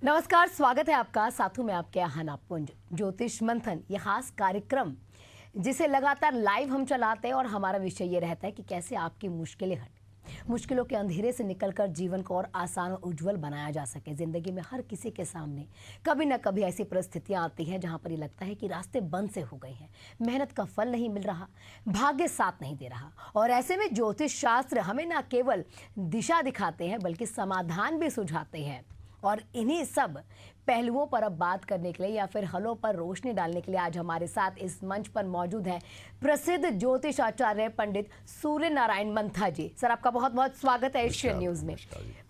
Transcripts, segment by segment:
नमस्कार, स्वागत है आपका। साथों में आपके यहाँ पुंज ज्योतिष मंथन, यह खास कार्यक्रम जिसे लगातार लाइव हम चलाते हैं और हमारा विषय ये रहता है कि कैसे आपकी मुश्किलें मुश्किलों के अंधेरे से निकलकर जीवन को और आसान और उज्जवल बनाया जा सके। जिंदगी में हर किसी के सामने कभी ना कभी ऐसी परिस्थितियां आती हैं जहां पर ये लगता है कि रास्ते बंद से हो गए हैं, मेहनत का फल नहीं मिल रहा, भाग्य साथ नहीं दे रहा। और ऐसे में ज्योतिष शास्त्र हमें ना केवल दिशा दिखाते हैं बल्कि समाधान भी सुझाते हैं। और इन्हीं सब पहलुओं पर अब बात करने के लिए या फिर हलों पर रोशनी डालने के लिए आज हमारे साथ इस मंच पर मौजूद है प्रसिद्ध ज्योतिष आचार्य पंडित सूर्य नारायण मंथा जी। सर, आपका बहुत बहुत स्वागत है एशियन न्यूज में।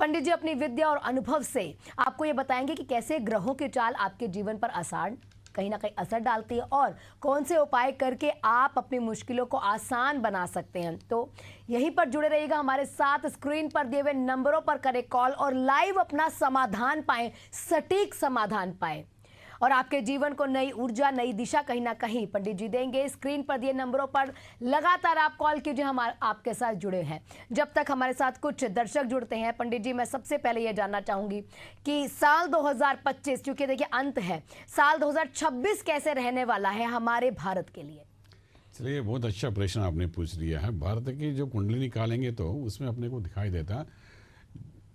पंडित जी अपनी विद्या और अनुभव से आपको ये बताएंगे कि कैसे ग्रहों की चाल आपके जीवन पर कहीं ना कहीं असर डालती है और कौन से उपाय करके आप अपनी मुश्किलों को आसान बना सकते हैं। तो यहीं पर जुड़े रहिएगा हमारे साथ। स्क्रीन पर दिए हुए नंबरों पर करें कॉल और लाइव अपना समाधान पाएं, सटीक समाधान पाएं और आपके जीवन को नई ऊर्जा, नई दिशा कहीं ना कहीं पंडित जी देंगे। स्क्रीन पर दिए नंबरों पर लगातार आप कॉल कीजिए, हम आपके साथ जुड़े हैं। जब तक हमारे साथ कुछ दर्शक जुड़ते हैं, पंडित जी मैं सबसे पहले ये जानना चाहूंगी कि साल 2025, क्योंकि देखिए अंत है, साल 2026 कैसे रहने वाला है हमारे भारत के लिए? चलिए, बहुत अच्छा प्रश्न आपने पूछ लिया है। भारत की जो कुंडली निकालेंगे तो उसमें अपने को दिखाई देता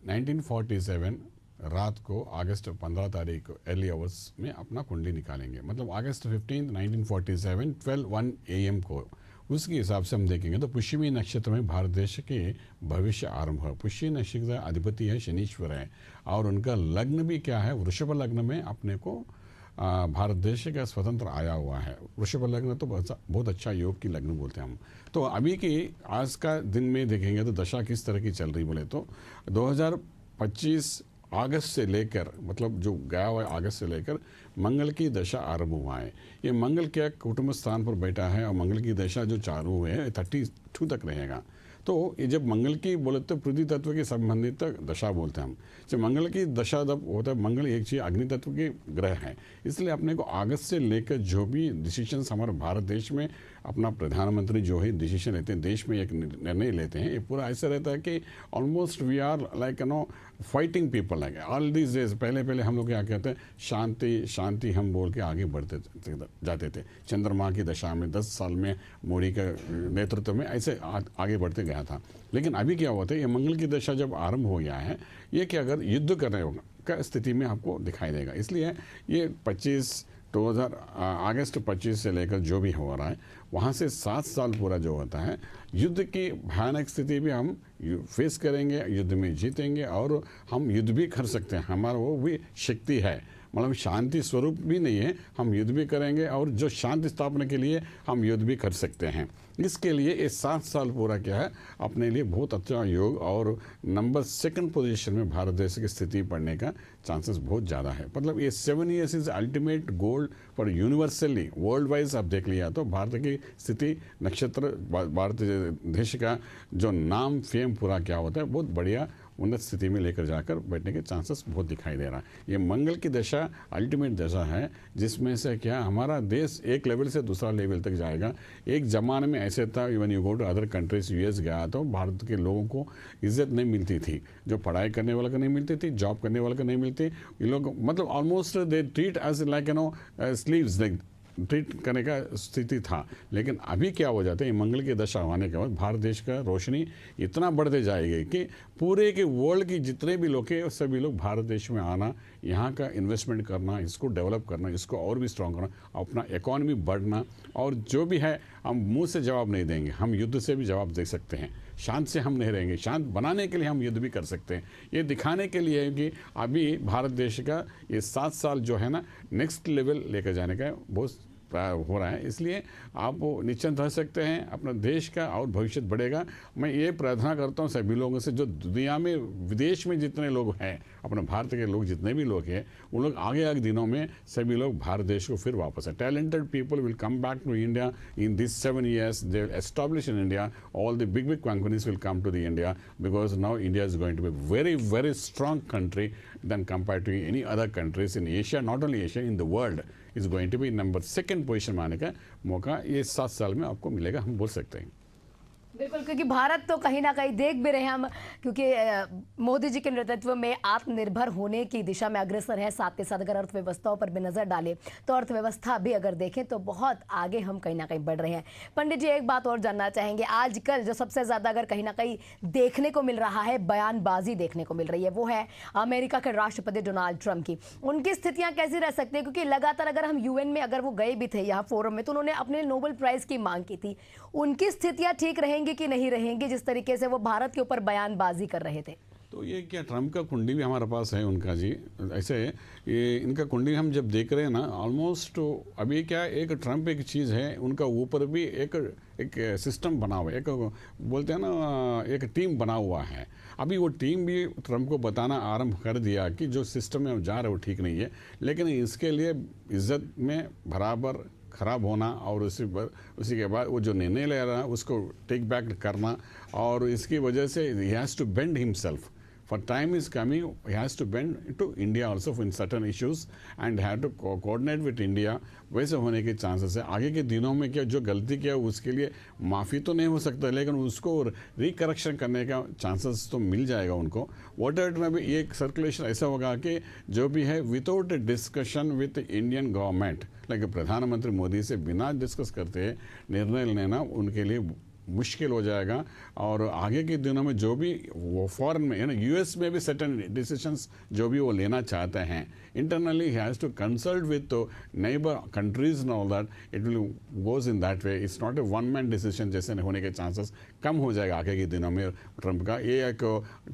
1947 रात को अगस्त 15 तारीख को अर्ली आवर्स में अपना कुंडली निकालेंगे, मतलब अगस्त 15 1947 12:01 AM को। उसके हिसाब से हम देखेंगे तो पुष्यमी नक्षत्र में भारत देश के भविष्य आरंभ है। पुष्य नक्षत्र का अधिपति है शनीश्वर है और उनका लग्न भी क्या है, वृषभ लग्न में अपने को भारत देश का स्वतंत्र आया हुआ है। वृषभ लग्न तो बहुत अच्छा योग की लग्न बोलते हैं हम। तो अभी की आज का दिन में देखेंगे तो दशा किस तरह की चल रही बोले तो 2025 अगस्त से लेकर, मतलब जो गया हुआ अगस्त से लेकर मंगल की दशा आरंभ हुआ है। ये मंगल क्या कुटुंब स्थान पर बैठा है और मंगल की दशा जो चालू हुए है 32 तक रहेगा। तो ये जब मंगल की बोले तो पृथ्वी तत्व के संबंधित दशा बोलते हैं हम। जब मंगल की दशा जब होता है, मंगल एक चीज अग्नि तत्व के ग्रह है, इसलिए अपने को अगस्त से लेकर जो भी डिसीजन हमारे भारत देश में अपना प्रधानमंत्री जो है डिसीजन लेते हैं, देश में एक निर्णय लेते हैं, ये पूरा ऐसा रहता है कि almost we are like fighting people like all these days. पहले हम लोग क्या कहते हैं, शांति शांति हम बोल के आगे बढ़ते जाते थे। चंद्रमा की दशा में 10 साल में मोदी के नेतृत्व में ऐसे आगे बढ़ते गया था। लेकिन अभी क्या होता है, ये मंगल की दशा जब आरंभ हो गया है, ये क्या अगर युद्ध करने होगा का स्थिति में आपको दिखाई देगा। इसलिए ये 2000 अगस्त 25 से लेकर जो भी हो रहा है वहाँ से 7 साल पूरा जो होता है, युद्ध की भयानक स्थिति भी हम फेस करेंगे, युद्ध में जीतेंगे और हम युद्ध भी कर सकते हैं। हमारा वो भी शक्ति है, मतलब शांति स्वरूप भी नहीं है, हम युद्ध भी करेंगे और जो शांति स्थापना के लिए हम युद्ध भी कर सकते हैं। इसके लिए ये 7 साल पूरा क्या है अपने लिए बहुत अच्छा योग और नंबर 2 पोजीशन में भारत देश की स्थिति पड़ने का चांसेस बहुत ज़्यादा है। मतलब ये 7 years is ultimate goal for universally world wise आप देख लिया तो भारत की स्थिति नक्षत्र भारत देश का जो नाम फेम पूरा क्या होता है बहुत बढ़िया उन्नत स्थिति में लेकर जाकर बैठने के चांसेस बहुत दिखाई दे रहा है। ये मंगल की दशा अल्टीमेट दशा है जिसमें से क्या हमारा देश एक लेवल से दूसरा लेवल तक जाएगा। एक ज़माने में ऐसे था, even you go to other countries, US गया तो भारत के लोगों को इज्जत नहीं मिलती थी, जो पढ़ाई करने वाले को नहीं मिलती थी, जॉब करने वाले को नहीं मिलती। ये लोग मतलब almost they treat as like slaves like treat करने का स्थिति था। लेकिन अभी क्या हो जाता है, मंगल की दशा होने के बाद भारत देश का रोशनी इतना बढ़ते जाएगी कि पूरे के वर्ल्ड की जितने भी लोग हैं सभी लोग भारत देश में आना, यहाँ का इन्वेस्टमेंट करना, इसको डेवलप करना, इसको और भी स्ट्रॉन्ग करना, अपना इकॉनमी बढ़ना। और जो भी है हम मुंह से जवाब नहीं देंगे, हम युद्ध से भी जवाब दे सकते हैं। शांत से हम नहीं रहेंगे, शांत बनाने के लिए हम युद्ध भी कर सकते हैं। ये दिखाने के लिए है कि अभी भारत देश का ये 7 साल जो है ना नेक्स्ट लेवल लेकर जाने का बहुत हो रहा है। इसलिए आप निश्चिंत रह सकते हैं, अपना देश का और भविष्य बढ़ेगा। मैं ये प्रार्थना करता हूँ सभी लोगों से, जो दुनिया में विदेश में जितने लोग हैं, अपने भारत के लोग जितने भी लोग हैं, उन लोग आगे दिनों में सभी लोग भारत देश को फिर वापस है। Talented people will come back to India in this 7 years. They will establish in India. All the big companies will come to the India because now India is going to be very, very strong country than compared to any other countries in Asia, not only Asia, in the world. Is going to be number 2 position में आने का मौका ये 7 साल में आपको मिलेगा, हम बोल सकते हैं। बिल्कुल, क्योंकि भारत तो कहीं ना कहीं देख भी रहे हैं हम, क्योंकि मोदी जी के नेतृत्व में आत्मनिर्भर होने की दिशा में अग्रसर है। साथ के साथ अगर अर्थव्यवस्थाओं पर भी नजर डालें तो अर्थव्यवस्था भी अगर देखें तो बहुत आगे हम कहीं ना कहीं बढ़ रहे हैं। पंडित जी, एक बात और जानना चाहेंगे, आजकल जो सबसे ज्यादा अगर कहीं ना कहीं देखने को मिल रहा है, बयानबाजी देखने को मिल रही है, वो है अमेरिका के राष्ट्रपति डोनाल्ड ट्रंप की। उनकी स्थितियां कैसी रह सकती है, क्योंकि लगातार अगर हम यूएन में अगर वो गए भी थे यहाँ फोरम में, तो उन्होंने अपने नोबेल प्राइज की मांग की थी। उनकी स्थितियां ठीक रहेंगी कि नहीं रहेंगे, जिस तरीके से वो भारत के ऊपर बयानबाजी कर रहे थे? तो ये क्या ट्रम्प का कुंडी भी हमारे पास है उनका जी। ऐसे ये इनका कुंडी हम जब देख रहे हैं ना, ऑलमोस्ट अभी क्या एक ट्रम्प एक चीज़ है, उनका ऊपर भी एक सिस्टम बना हुआ है, एक बोलते हैं ना एक टीम बना हुआ है। अभी वो टीम भी ट्रम्प को बताना आरंभ कर दिया कि जो सिस्टम में जा रहे हैं वो ठीक नहीं है, लेकिन इसके लिए इज्जत में बराबर ख़राब होना और उसी के बाद वो जो निर्णय ले रहा है उसको टेक बैक करना, और इसकी वजह से ही has to bend himself. For time is coming, he has to bend to India also in certain issues and have to coordinate with India. वैसे होने के चांसेस है। आगे के दिनों में क्या जो गलती किया उसके लिए माफ़ी तो नहीं हो सकता, लेकिन उसको रिकरेक्शन करने का चांसेस तो मिल जाएगा उनको। वोटर में भी एक सर्कुलेशन ऐसा होगा कि जो भी है without discussion with Indian government, लेकिन प्रधानमंत्री मोदी से बिना डिस्कस करते निर्णय लेना उनके लिए मुश्किल हो जाएगा। और आगे के दिनों में जो भी वो फॉरेन में यानी यूएस में भी सर्टेन डिसीजंस जो भी वो लेना चाहते हैं, इंटरनली ही has to consult with neighbour countries and all that, it will goes in that way. It's not a one man decision जैसे होने के चांसेस कम हो जाएगा आगे के दिनों में ट्रंप का। ये एक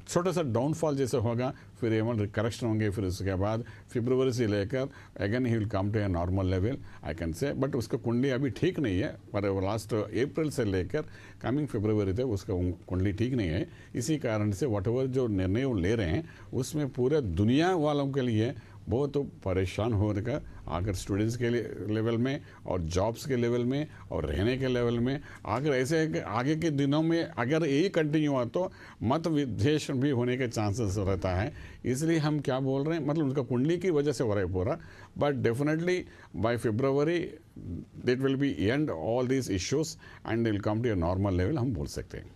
छोटा सा डाउनफॉल जैसे होगा, फिर एवं करेक्शन होंगे, फिर उसके बाद फरवरी से लेकर अगेन ही will come to a normal level I can say. But उसका कुंडली अभी ठीक नहीं है, पर लास्ट अप्रैल से लेकर कमिंग फरवरी तक उसका कुंडली ठीक नहीं है। इसी कारण से वट एवर जो निर्णय वो ले रहे हैं उसमें पूरे दुनिया वालों के लिए बहुत तो परेशान होने का, अगर स्टूडेंट्स के लेवल में और जॉब्स के लेवल में और रहने के लेवल में, अगर ऐसे है कि आगे के दिनों में अगर यही कंटिन्यू हुआ तो मत विद्वेष भी होने के चांसेस रहता है। इसलिए हम क्या बोल रहे हैं, मतलब उनका कुंडली की वजह से हो रहा है पूरा, but definitely by February that will be and all these issues and will come to a normal level, हम बोल सकते हैं।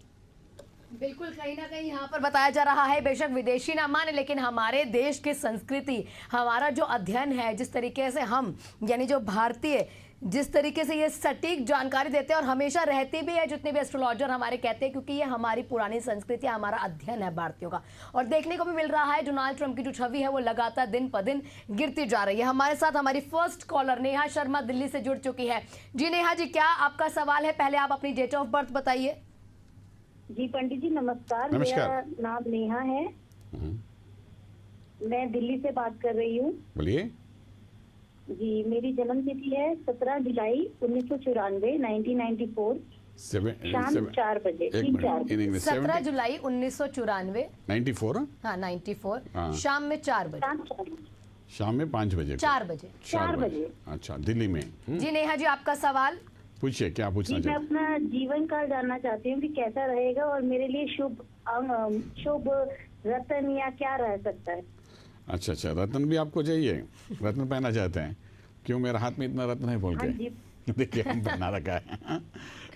बिल्कुल, कहीं ना कहीं यहाँ पर बताया जा रहा है, बेशक विदेशी ना माने लेकिन हमारे देश की संस्कृति, हमारा जो अध्ययन है, जिस तरीके से हम यानी जो भारतीय जिस तरीके से ये सटीक जानकारी देते हैं और हमेशा रहती भी है, जितने भी एस्ट्रोलॉजर हमारे कहते हैं, क्योंकि ये हमारी पुरानी संस्कृति, हमारा अध्ययन है भारतीयों का। और देखने को भी मिल रहा है डोनाल्ड ट्रंप की जो छवि है वो लगातार दिन प दिन गिरती जा रही है। हमारे साथ हमारी फर्स्ट कॉलर नेहा शर्मा दिल्ली से जुड़ चुकी है। जी नेहा जी, क्या आपका सवाल है? पहले आप अपनी डेट ऑफ बर्थ बताइए। जी पंडित जी नमस्कार। मेरा नाम नेहा है, मैं दिल्ली से बात कर रही हूँ। बोलिए जी, मेरी जन्म तिथि है 17 जुलाई 1994 1994 शाम 4 बजे। 17 जुलाई 1994 94 हाँ 94 शाम में 4 बजे, शाम में 5 बजे 4 बजे 4 बजे। अच्छा, दिल्ली में। जी नेहा जी, आपका सवाल पूछिए, क्या पूछना मैं चाहते अपना जीवन काल जानना चाहती हूँ कि कैसा रहेगा और मेरे लिए शुभ रत्न या क्या रह सकता है। अच्छा, रत्न भी आपको चाहिए? रत्न पहना चाहते हैं? क्यों, मेरे हाथ में इतना रत्न है बोल के? देखिए हम पहना रखा है।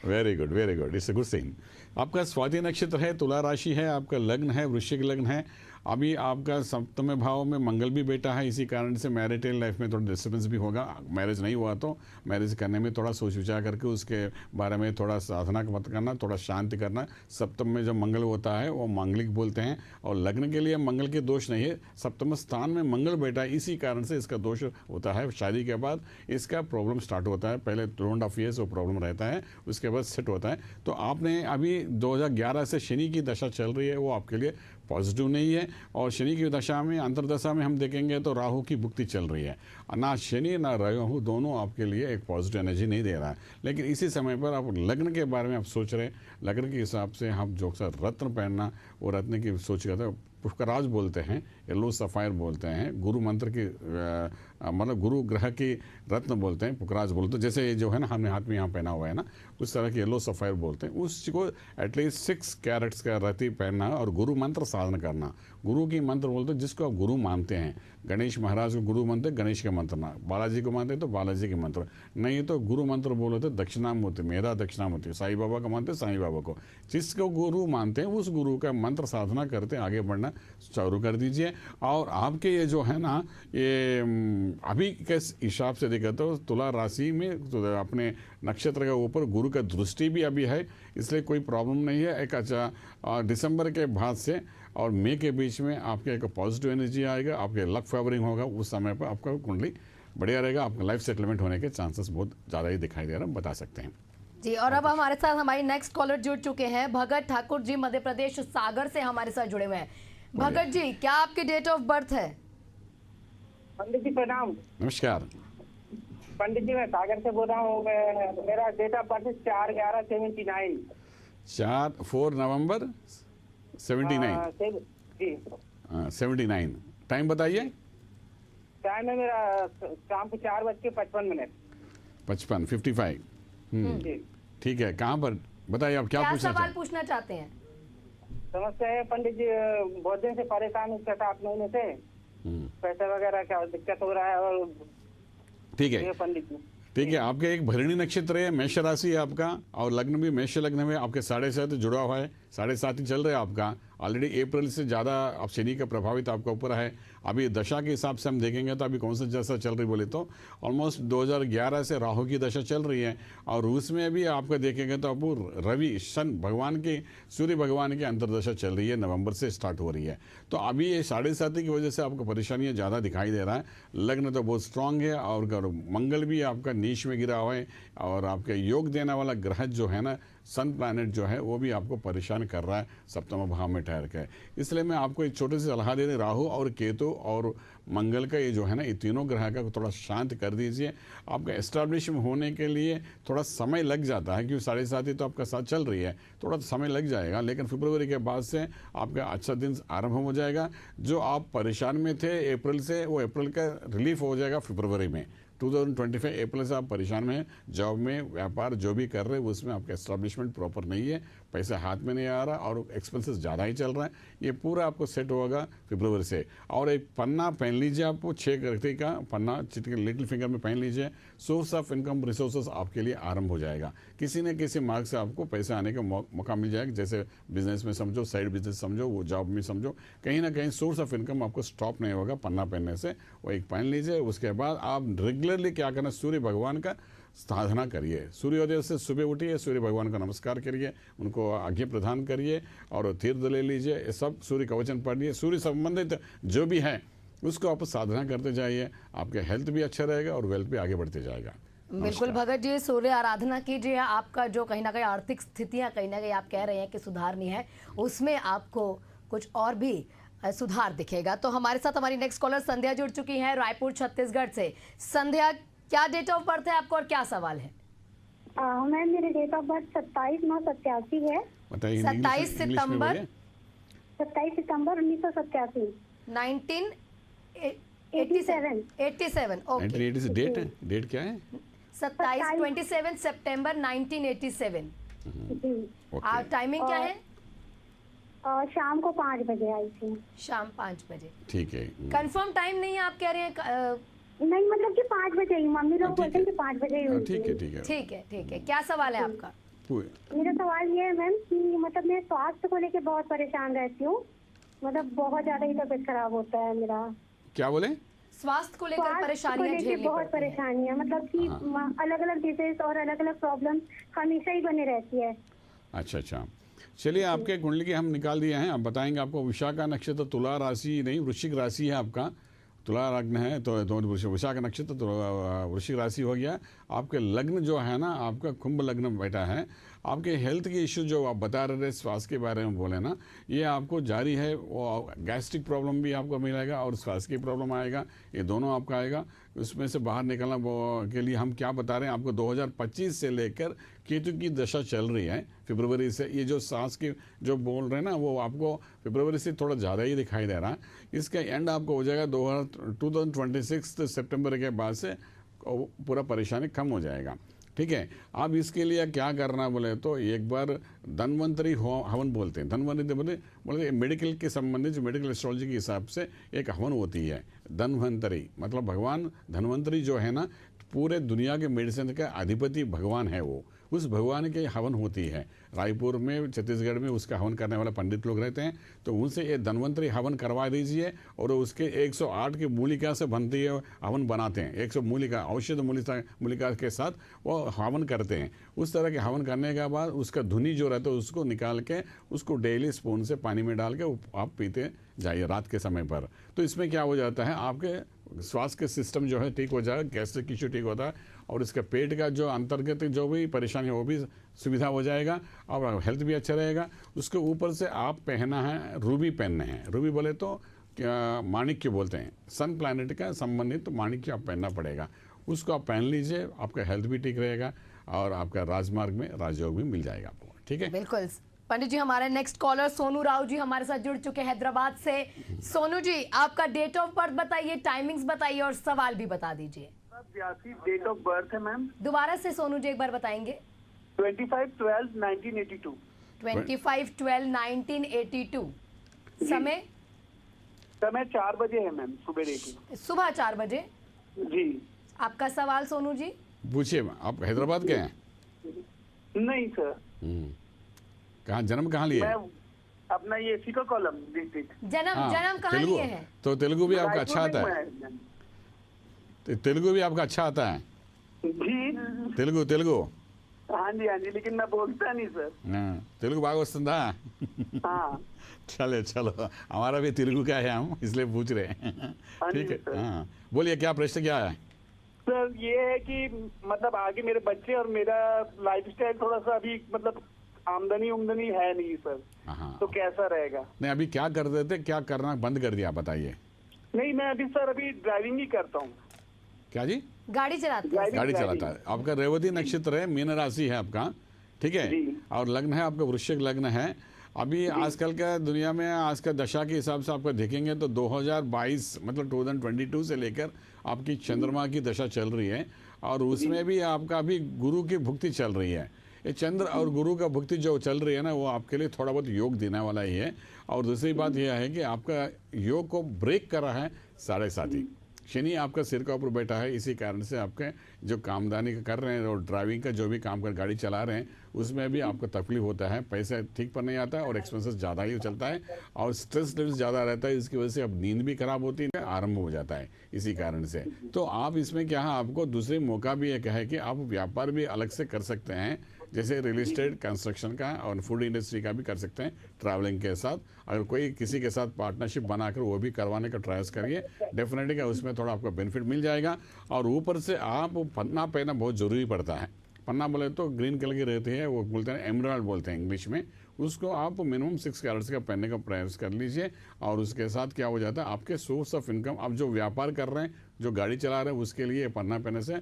Very good, it's a good thing. आपका स्वाति नक्षत्र है, तुला राशि है, आपका लग्न है वृश्चिक लग्न है। अभी आपका सप्तम भाव में मंगल भी बैठा है, इसी कारण से मैरिटल लाइफ में थोड़ा डिस्टर्बेंस भी होगा। मैरिज नहीं हुआ तो मैरिज करने में थोड़ा सोच विचार करके उसके बारे में थोड़ा साधना मत करना, थोड़ा शांति करना। सप्तम में जब मंगल होता है वो मांगलिक बोलते हैं, और लग्न के लिए मंगल के दोष नहीं है, सप्तम स्थान में मंगल बैठा है, इसी कारण से इसका दोष होता है। शादी के बाद इसका प्रॉब्लम स्टार्ट होता है, पहले 2.5 ईयर्स वो प्रॉब्लम रहता है, उसके बाद सेट होता है। तो आपने अभी 2011 से शनि की दशा चल रही है, वो आपके लिए पॉजिटिव नहीं है। और शनि की दशा में, अंतर्दशा में हम देखेंगे तो राहु की भुक्ति चल रही है। ना शनि ना राहु दोनों आपके लिए एक पॉजिटिव एनर्जी नहीं दे रहा है। लेकिन इसी समय पर आप लग्न के बारे में आप सोच रहे हैं, लग्न के हिसाब से हम जो सा रत्न पहनना, वो रत्न की सोच करते हैं, पुष्कराज बोलते हैं, येलो सफ़ायर बोलते हैं, गुरु मंत्र की मतलब गुरु ग्रह की रत्न बोलते हैं, पुष्कराज बोलते हैं। जैसे ये जो है ना हमने हाथ में यहाँ पहना हुआ है ना, उस तरह की येलो सफ़ायर बोलते हैं। उसको एटलीस्ट 6 कैरेट्स का रत्ती पहनना और गुरु मंत्र साधन करना। गुरु की मंत्र बोलते हैं जिसको आप गुरु मानते हैं। गणेश महाराज को गुरु मानते हैं, गणेश के मंत्र ना, बालाजी को मानते हैं तो बालाजी के मंत्र, नहीं तो गुरु मंत्र बोलो तो दक्षिणामूर्ति, मेरा दक्षिणामूर्ति, साईं बाबा का मानते साईं बाबा को, जिसको गुरु मानते हैं उस गुरु का मंत्र साधना करते आगे बढ़ना चालू कर दीजिए। और आपके ये जो है ना, ये अभी के हिसाब से देखा तो तुला राशि में तो अपने नक्षत्र के ऊपर गुरु का दृष्टि भी अभी है, इसलिए कोई प्रॉब्लम नहीं है। एक अच्छा दिसंबर के बाद से और मई के बीच में आपके एक पॉजिटिव एनर्जी आएगा, आपके लक फेवरिंग होगा, उस समय पर आपका कुंडली बढ़िया रहेगा, आपका लाइफ सेटलमेंट होने के चांसेस बहुत ज़्यादा ही दिखाई दे रहा है, बता सकते हैं जी। और अब हमारे साथ हमारी नेक्स्ट कॉलर जुड़ चुके हैं, भगत ठाकुर जी मध्य प्रदेश सागर से हमारे साथ जुड़े हुए हैं। भगत जी, क्या आपकी डेट ऑफ बर्थ है? पंडित जी प्रणाम। नमस्कार। पंडित जी मैं सागर से बोल रहा हूँ। मेरा डेट ऑफ बर्थ 4/11/79। 4 नवंबर 79। जी 79। टाइम बताइए। टाइम है मेरा शाम को 4:55। 55। जी ठीक है, कहाँ पर बताइए, आप क्या क्या पूछना सवाल चाहते पूछना चाहते हैं? समस्या है पंडित जी, बहुत दिन से परेशान हूँ 7-8 महीने से, हैं? पैसा वगैरह का दिक्कत हो रहा है। और ठीक है, ये पंडित जी ठीक है। आपके एक भरणी नक्षत्र है, मेष राशि है आपका, और लग्न भी मेष लग्न में आपके 7.5 जुड़ा हुआ है, 7.5 ही चल रहा है आपका। ऑलरेडी अप्रैल से ज़्यादा अब शनि का प्रभावित आपका ऊपर है। अभी दशा के हिसाब से हम देखेंगे तो अभी कौन सा दशा चल रही बोले तो ऑलमोस्ट 2011 से राहु की दशा चल रही है, और रूस में भी आपका देखेंगे तो अब रवि शन भगवान की, सूर्य भगवान की अंतर्दशा चल रही है, नवंबर से स्टार्ट हो रही है। तो अभी ये 7.5 की वजह से आपको परेशानियाँ ज़्यादा दिखाई दे रहा है। लग्न तो बहुत स्ट्रांग है, और मंगल भी आपका नीच में गिरा हुआ है, और आपके योग देने वाला ग्रह जो है ना, सन प्लैनेट जो है वो भी आपको परेशान कर रहा है सप्तम भाव में ठहर के। इसलिए मैं आपको एक छोटी सी सलाह दे रही, राहु और केतु और मंगल का ये जो है ना, ये तीनों ग्रह का थोड़ा शांत कर दीजिए। आपका एस्टैब्लिश होने के लिए थोड़ा समय लग जाता है, क्योंकि 7.5 तो आपका साथ चल रही है, थोड़ा समय लग जाएगा, लेकिन फरवरी के बाद से आपका अच्छा दिन आरंभ हो जाएगा। जो आप परेशान में थे अप्रैल से, वो अप्रैल का रिलीफ हो जाएगा फरवरी में। 2025 अप्रैल से आप परेशान में, जॉब में, व्यापार जो भी कर रहे हैं उसमें आपका एस्टैब्लिशमेंट प्रॉपर नहीं है, पैसा हाथ में नहीं आ रहा, और एक्सपेंसेस ज़्यादा ही चल रहा है। ये पूरा आपको सेट होगा फरवरी से। और एक पन्ना पहन लीजिए, आपको 6 गति का पन्ना चिटके लिटिल फिंगर में पहन लीजिए। सोर्स ऑफ इनकम रिसोर्सेज आपके लिए आरंभ हो जाएगा, किसी न किसी मार्ग से आपको पैसा आने का मौका मिल जाएगा। जैसे बिजनेस में समझो, साइड बिजनेस समझो, वो जॉब में समझो, कहीं ना कहीं सोर्स ऑफ इनकम आपको स्टॉप नहीं होगा पन्ना पहनने से। वो एक पहन लीजिए। उसके बाद आप रेगुलरली क्या करना, सूर्य भगवान का साधना करिए। सूर्योदय से सुबह उठिए, सूर्य भगवान का नमस्कार करिए, उनको आज्ञा प्रदान करिए, और तीर्थ ले लीजिए। ये सब सूर्य कवचन पढ़िए, सूर्य संबंधित जो भी है उसको आप साधना करते जाइए। आपके हेल्थ भी अच्छा रहेगा और वेल्थ भी आगे बढ़ते जाएगा। बिल्कुल भगत जी, सूर्य आराधना कीजिए। आपका जो कहीं ना कहीं आर्थिक स्थितियां कहीं ना कहीं आप कह रहे हैं कि सुधारनी है, उसमें आपको कुछ और भी सुधार दिखेगा। तो हमारे साथ हमारी नेक्स्ट कॉलर संध्या जुड़ चुकी है रायपुर छत्तीसगढ़ से। संध्या, क्या डेट ऑफ बर्थ है आपको और क्या सवाल है? मैम मेरे डेट ऑफ बर्थ 27/9/87 है। बताइए। 27 सितंबर 1987। 1987। ओके, 1987 डेट क्या है? 27 सितंबर 1987। ओके। टाइमिंग क्या है? शाम को 5 बजे आई थी। शाम 5 बजे। ठीक है। कंफर्म टाइम नहीं है आप कह रहे हैं? नहीं, मतलब कि 5 बजे ही, मम्मी लोग बोलते हैं कि 5 बजे ही हुई थी। ठीक है, ठीक है। ठीक है, ठीक है। क्या सवाल है आपका? मेरा सवाल ये है मैम कि मतलब मैं स्वास्थ्य को लेके बहुत परेशान रहती हूँ, मतलब बहुत ज्यादा ही तबीयत खराब होता है मेरा। क्या बोले? स्वास्थ्य को लेकर परेशानियां झेलनी बहुत पड़ती हैं। परेशानी है, मतलब कि अलग अलग डिजीज और अलग अलग प्रॉब्लम हमेशा ही बने रहती है। अच्छा। चलिए, आपके कुंडली की हम निकाल दिए हैं। अब बताएंगे आपको। विशाखा नक्षत्र, तुला राशि नहीं, वृश्चिक राशि है आपका। तुला लग्न है तो विशाखा नक्षत्र तो वृश्चिक राशि हो गया। आपके लग्न जो है ना, आपका कुंभ लग्न बैठा है। आपके हेल्थ के इश्यू जो आप बता रहे थे, स्वास्थ्य के बारे में बोले ना, ये आपको जारी है। वो गैस्ट्रिक प्रॉब्लम भी आपको मिलेगा और स्वास्थ्य की प्रॉब्लम आएगा, ये दोनों आपका आएगा। उसमें से बाहर निकलना के लिए हम क्या बता रहे हैं आपको, 2025 से लेकर केतु की दशा चल रही है फरवरी से। ये जो सांस की जो बोल रहे हैं ना, वो आपको फरवरी से थोड़ा ज़्यादा ही दिखाई दे रहा है। इसका एंड आपको हो जाएगा 2026 सितंबर के बाद से, पूरा परेशानी कम हो जाएगा। ठीक है। आप इसके लिए क्या करना बोले तो एक बार धन्वंतरी हवन बोलते हैं। धन्वंतरी बोले मेडिकल के संबंधित, मेडिकल एस्ट्रोलॉजी के हिसाब से एक हवन होती है धन्वंतरी, मतलब भगवान धन्वंतरी जो है ना, पूरे दुनिया के मेडिसिन का अधिपति भगवान है वो, उस भगवान के हवन होती है। रायपुर में, छत्तीसगढ़ में उसका हवन करने वाले पंडित लोग रहते हैं, तो उनसे ये धन्वंतरी हवन करवा दीजिए। और उसके 108 की मूलिका से बनती है हवन बनाते हैं, 100 मूलिका औषध मूलिका के साथ वो हवन करते हैं। उस तरह के हवन करने के बाद उसका धुनी जो रहता है उसको निकाल के उसको डेली स्पून से पानी में डाल के आप पीते जाइए रात के समय पर। तो इसमें क्या हो जाता है, आपके स्वास्थ्य के सिस्टम जो है ठीक हो जाएगा, गैस्ट्रिक इश्यू ठीक होता है, और इसका पेट का जो अंतर्गत जो भी परेशानी है वो भी सुविधा हो जाएगा, और हेल्थ भी अच्छा रहेगा। उसके ऊपर से आप पहना है रूबी पहनने हैं। रूबी बोले तो क्या माणिक्य बोलते हैं, सन प्लैनेट का संबंधित तो माणिक्य आप पहनना पड़ेगा। उसको आप पहन लीजिए, आपका हेल्थ भी ठीक रहेगा और आपका राजमार्ग में राजयोग भी मिल जाएगा आपको। ठीक है, बिल्कुल। पंडित जी, हमारे नेक्स्ट कॉलर सोनू राव जी हमारे साथ जुड़ चुके हैं हैदराबाद से। सोनू जी, आपका डेट ऑफ बर्थ बताइए, टाइमिंग्स बताइए और सवाल भी बता दीजिए। 82 डेट ऑफ बर्थ है मैम। दोबारा से सोनू जी एक बार बताएंगे। 25/12/1982। 25/12/1982। समय 4 बजे है मैम, सुबह 4 बजे। जी। आपका सवाल सोनू जी? पूछिए। आप हैदराबाद के हैं? नहीं सर, कहाँ जन्म कहाँ लिए? मैं अपना ये श्रीकाकुलम डिस्ट्रिक्ट। जन्म कहाँ तेलुगु, लिए हैं? तो तेलुगु भी आपका अच्छा आता है? तो तेलुगु भी आपका अच्छा आता है? जी। तेलुगु हाँ जी, लेकिन मैं बोलता नहीं सर। तेलुगु బాగా వస్తుందా? हाँ। चलो हमारा भी तेलुगु का है, हम इसलिए पूछ रहे हैं। ठीक है, हाँ बोलिए, क्या प्रश्न क्या है? सर ये है कि मतलब आगे मेरे बच्चे और मेरा लाइफस्टाइल थोड़ा सा अभी मतलब आमदनी है नहीं सर, तो कैसा रहेगा? नहीं, अभी क्या कर रहे थे, क्या करना बंद कर दिया बताइए? नहीं, मैं अभी ड्राइविंग ही करता हूँ। क्या जी? गाड़ी चलाते हैं? गाड़ी चलाता है। आपका रेवती नक्षत्र है, मीन राशि है आपका, ठीक है, और लग्न है आपका वृश्चिक लग्न है। अभी आजकल का दुनिया में आज का दशा के हिसाब से आपका देखेंगे तो 2022 मतलब 2022 से लेकर आपकी चंद्रमा की दशा चल रही है, और उसमें भी आपका अभी गुरु की भुक्ति चल रही है। ये चंद्र और गुरु का भुक्ति जो चल रही है ना, वो आपके लिए थोड़ा बहुत योग देने वाला ही है। और दूसरी बात यह है कि आपका योग को ब्रेक कर रहा है 7.5 शनि आपका सिर का ऊपर बैठा है। इसी कारण से आपके जो कामदानी कर रहे हैं और ड्राइविंग का जो भी काम कर गाड़ी चला रहे हैं उसमें भी आपको तकलीफ होता है, पैसा ठीक पर नहीं आता है और एक्सपेंसेस ज़्यादा ही चलता है और स्ट्रेस लेवल ज़्यादा रहता है। इसकी वजह से अब नींद भी खराब होती है, आरंभ हो जाता है इसी कारण से। तो आप इसमें क्या है, आपको दूसरे मौका भी एक है कि आप व्यापार भी अलग से कर सकते हैं, जैसे रियल एस्टेट, कंस्ट्रक्शन का और फूड इंडस्ट्री का भी कर सकते हैं ट्रैवलिंग के साथ। अगर कोई किसी के साथ पार्टनरशिप बनाकर वो भी करवाने का ट्रायल्स करिए, डेफिनेटली उसमें थोड़ा आपको बेनिफिट मिल जाएगा। और ऊपर से आप पन्ना पहनना बहुत ज़रूरी पड़ता है। पन्ना बोले तो ग्रीन कलर की रहती है, वो बोलते हैं एमराल्ड बोलते हैं इंग्लिश में, उसको आप मिनिमम 6 कैरेट्स का पहनने का प्रयास कर लीजिए। और उसके साथ क्या हो जाता है, आपके सोर्स ऑफ इनकम, आप जो व्यापार कर रहे हैं, जो गाड़ी चला रहे हैं, उसके लिए पन्ना पहनने से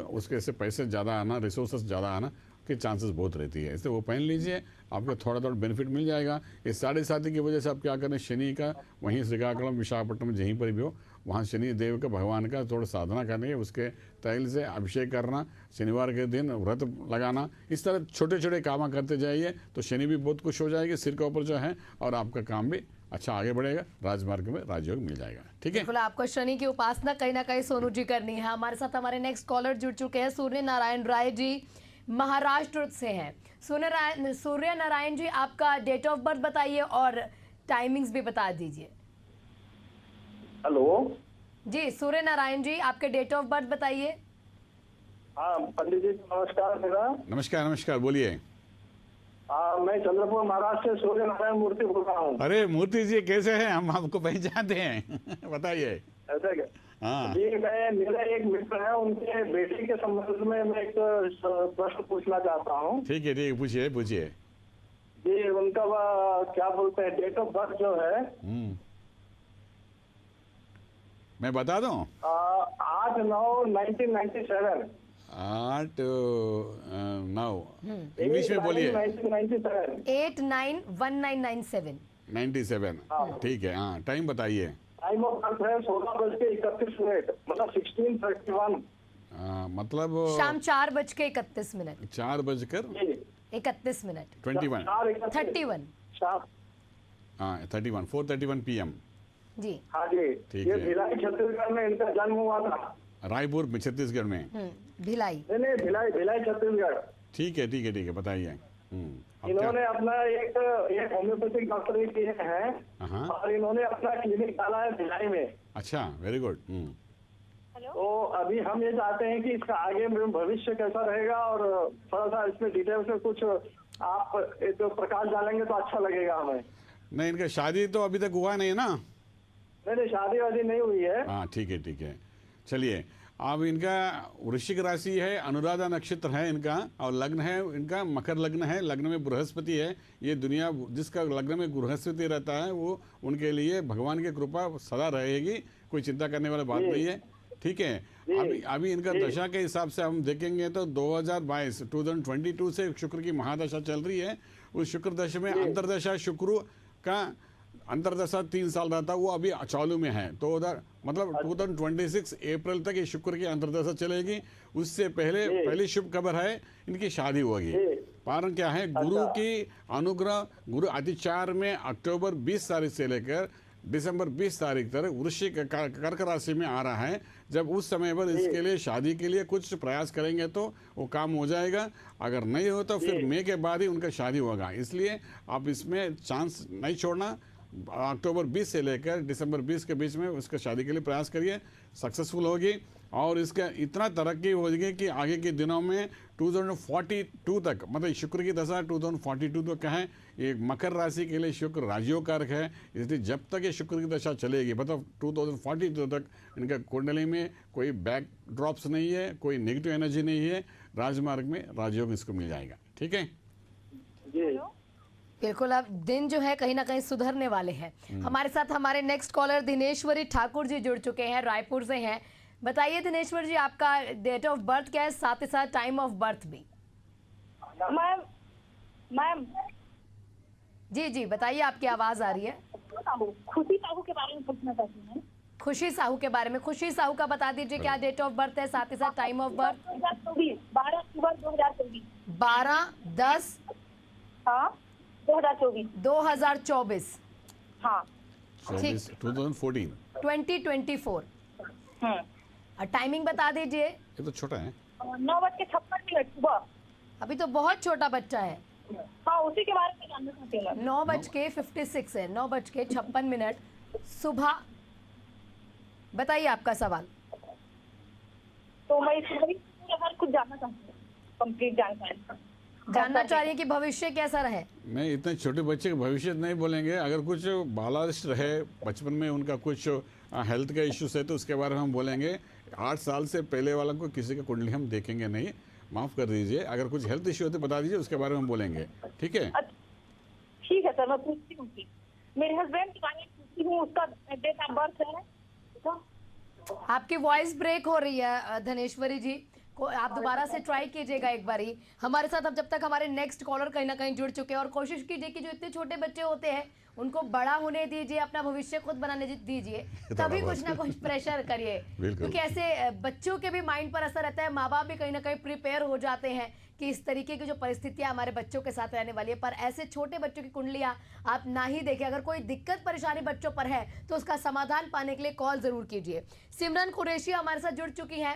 उसके से पैसे ज़्यादा आना, रिसोर्सेस ज़्यादा आना के चांसेस बहुत रहती है। इसलिए वो पहन लीजिए, आपको थोड़ा बेनिफिट मिल जाएगा। इस 7.5 की वजह से आप क्या करें, शनि का वहीं श्रीकाकुलम, विशाखापट्टनम, जहीं पर भी हो वहाँ शनि देव का, भगवान का थोड़ा साधना करनी है, उसके तैल से अभिषेक करना, शनिवार के दिन व्रत लगाना, इस तरह छोटे छोटे काम करते जाइए तो शनि भी बहुत खुश हो जाएगी सिर के ऊपर जो है, और आपका काम भी अच्छा आगे बढ़ेगा, राजमार्ग में राजयोग मिल जाएगा। ठीक है, बिल्कुल। आपको शनि की उपासना कहीं ना कहीं सोनू जी करनी है। हमारे साथ हमारे नेक्स्ट कॉलर जुड़ चुके हैं, सूर्य नारायण राय जी महाराष्ट्र से हैं। सूर्य नारायण जी, आपका डेट ऑफ बर्थ बताइए और टाइमिंग्स भी बता दीजिए। हेलो जी, सूर्य नारायण जी, आपके डेट ऑफ बर्थ बताइए। हाँ पंडित जी नमस्कार। मेरा नमस्कार, बोलिए। मैं चंद्रपुर महाराष्ट्र से सूर्य नारायण मूर्ति बोल रहा हूँ। अरे मूर्ति जी, कैसे हैं? हम आपको पहचानते हैं बताइए। ऐसा क्या? हाँ जी, मेरा एक मित्र है, उनके बेटे के संबंध में मैं एक प्रश्न पूछना चाहता हूँ। ठीक है, पूछिए। जी, उनका क्या बोलते हैं, डेट ऑफ बर्थ जो है, मैं बता दूं? 8/9/1997। 8/9 इंग्लिश में बोलिए। 8/9/1997। 97, ठीक है। हाँ, टाइम बताइए। टाइम ऑफ बर्थ है 16:31 मतलब 16:31। मतलब शाम 4:31। 4:31 31 31 शाम। हाँ 31 4:31 PM। जी हाँ जी, ठीक ये है। भिलाई छत्तीसगढ़ में इनका जन्म हुआ था। रायपुर में छत्तीसगढ़ में। भिलाई। नहीं, भिलाई भिलाई छत्तीसगढ़। ठीक है बताइए। अब इन्होंने अपना एक होम्योपैथिक डॉक्टरी किए हैं हाँ। और इन्होंने अपना क्लिनिक डाला है भिलाई में। अच्छा, वेरी गुड। तो अभी हम ये चाहते हैं कि इसका आगे में भविष्य कैसा रहेगा और थोड़ा सा इसमें डिटेल से कुछ आप एक प्रकाश डालेंगे तो अच्छा लगेगा हमें। नहीं, इनका शादी तो अभी तक हुआ नहीं ना? नहीं, शादी वादी नहीं हुई है। हाँ ठीक है। चलिए, अब इनका वृश्चिक राशि है, अनुराधा नक्षत्र है इनका, और लग्न है इनका मकर लग्न है। लग्न में बृहस्पति है। ये दुनिया जिसका लग्न में बृहस्पति रहता है वो उनके लिए भगवान की कृपा सदा रहेगी, कोई चिंता करने वाली बात नहीं है। ठीक है। अभी इनका दशा के हिसाब से हम देखेंगे तो 2022 से शुक्र की महादशा चल रही है। उस शुक्र दशा में अंतरदशा शुक्र का अंतरदशा 3 साल रहता है, वो अभी चालू में है। तो उधर मतलब 2026 अप्रैल तक ये शुक्र की अंतरदशा चलेगी। उससे पहली शुभ खबर है, इनकी शादी होगी। कारण क्या है, गुरु की अनुग्रह, गुरु अतिचार में अक्टूबर 20 तारीख से लेकर दिसंबर 20 तारीख तक वृश्चिक कर्क राशि में आ रहा है। जब उस समय पर इसके लिए शादी के लिए कुछ प्रयास करेंगे तो वो काम हो जाएगा। अगर नहीं हो तो फिर मई के बाद ही उनका शादी होगा। इसलिए आप इसमें चांस नहीं छोड़ना। अक्टूबर 20 से लेकर दिसंबर 20 के बीच में उसका शादी के लिए प्रयास करिए, सक्सेसफुल होगी। और इसका इतना तरक्की होगी कि आगे के दिनों में 2042 तक, मतलब शुक्र की दशा 2042 तक है। ये मकर राशि के लिए शुक्र राजयोग कारक है, इसलिए जब तक ये शुक्र की दशा चलेगी, मतलब 2042 तक इनका कुंडली में कोई बैक ड्रॉप्स नहीं है, कोई नेगेटिव एनर्जी नहीं है। राजमार्ग में राजयोग इसको मिल जाएगा। ठीक है जी, बिल्कुल। अब दिन जो है कहीं ना कहीं सुधरने वाले हैं। हमारे साथ हमारे नेक्स्ट कॉलर दिनेश्वरी ठाकुर जी जुड़ चुके हैं, रायपुर से हैं। बताइए दिनेश्वर जी, आपका डेट ऑफ बर्थ क्या है, साथ ही साथ टाइम ऑफ बर्थ भी? मैम जी बताइए, आपकी आवाज आ रही है। खुशी साहू के बारे में पूछना चाहती हूँ। खुशी साहू के बारे में, खुशी साहू का बता दीजिए क्या डेट ऑफ बर्थ है, साथ ही साथ टाइम ऑफ बर्थ? 12 अक्टूबर 2024। 12/10 हाँ 2024। 2024। हाँ 2014। 2024। और टाइमिंग बता दीजिए। ये तो छोटा है। 9:56 सुबह। अभी तो बहुत छोटा बच्चा है। हाँ, उसी के बारे में जानना चाहती हूँ। 9:56 है, 9:56 सुबह। बताइए आपका सवाल। तो मैं इसमें हर कुछ जानना चाहती हूँ, कंप्लीट जानकारी जानना चाह रही है कि भविष्य कैसा रहे। नहीं, इतने छोटे बच्चे का भविष्य नहीं बोलेंगे। अगर कुछ बालारिष्ट रहे बचपन में, उनका कुछ हेल्थ का इश्यूज है तो उसके बारे में हम बोलेंगे। 8 साल से पहले वालों को किसी का कुंडली हम देखेंगे नहीं, माफ़ कर दीजिए। अगर कुछ हेल्थ इश्यू है तो बता दीजिए, उसके बारे में हम बोलेंगे। ठीक है ठीक है सर, मैं पूछती हूँ। मेरे हस्बैंड के बारे में पूछती हूँ, उसका डेट ऑफ बर्थ है। आपकी वॉइस ब्रेक हो रही है धनेश्वरी जी को, आप दोबारा से ट्राई कीजिएगा एक बारी हमारे साथ। अब जब तक हमारे नेक्स्ट कॉलर कहीं ना कहीं जुड़ चुके हैं, और कोशिश कीजिए कि जो इतने छोटे बच्चे होते हैं उनको बड़ा होने दीजिए, अपना भविष्य खुद बनाने दीजिए, तभी कुछ ना कुछ प्रेशर करिए। क्योंकि ऐसे बच्चों के भी माइंड पर असर रहता है। माँ बाप भी कहीं ना कहीं प्रिपेयर हो जाते हैं कि इस तरीके की जो परिस्थितियां हमारे बच्चों के साथ रहने वाली है। पर ऐसे छोटे बच्चों की कुंडलियां आप ना ही देखें। अगर कोई दिक्कत परेशानी बच्चों पर है तो उसका समाधान पाने के लिए कॉल जरूर कीजिए। सिमरन कुरैशी हमारे साथ जुड़ चुकी हैं।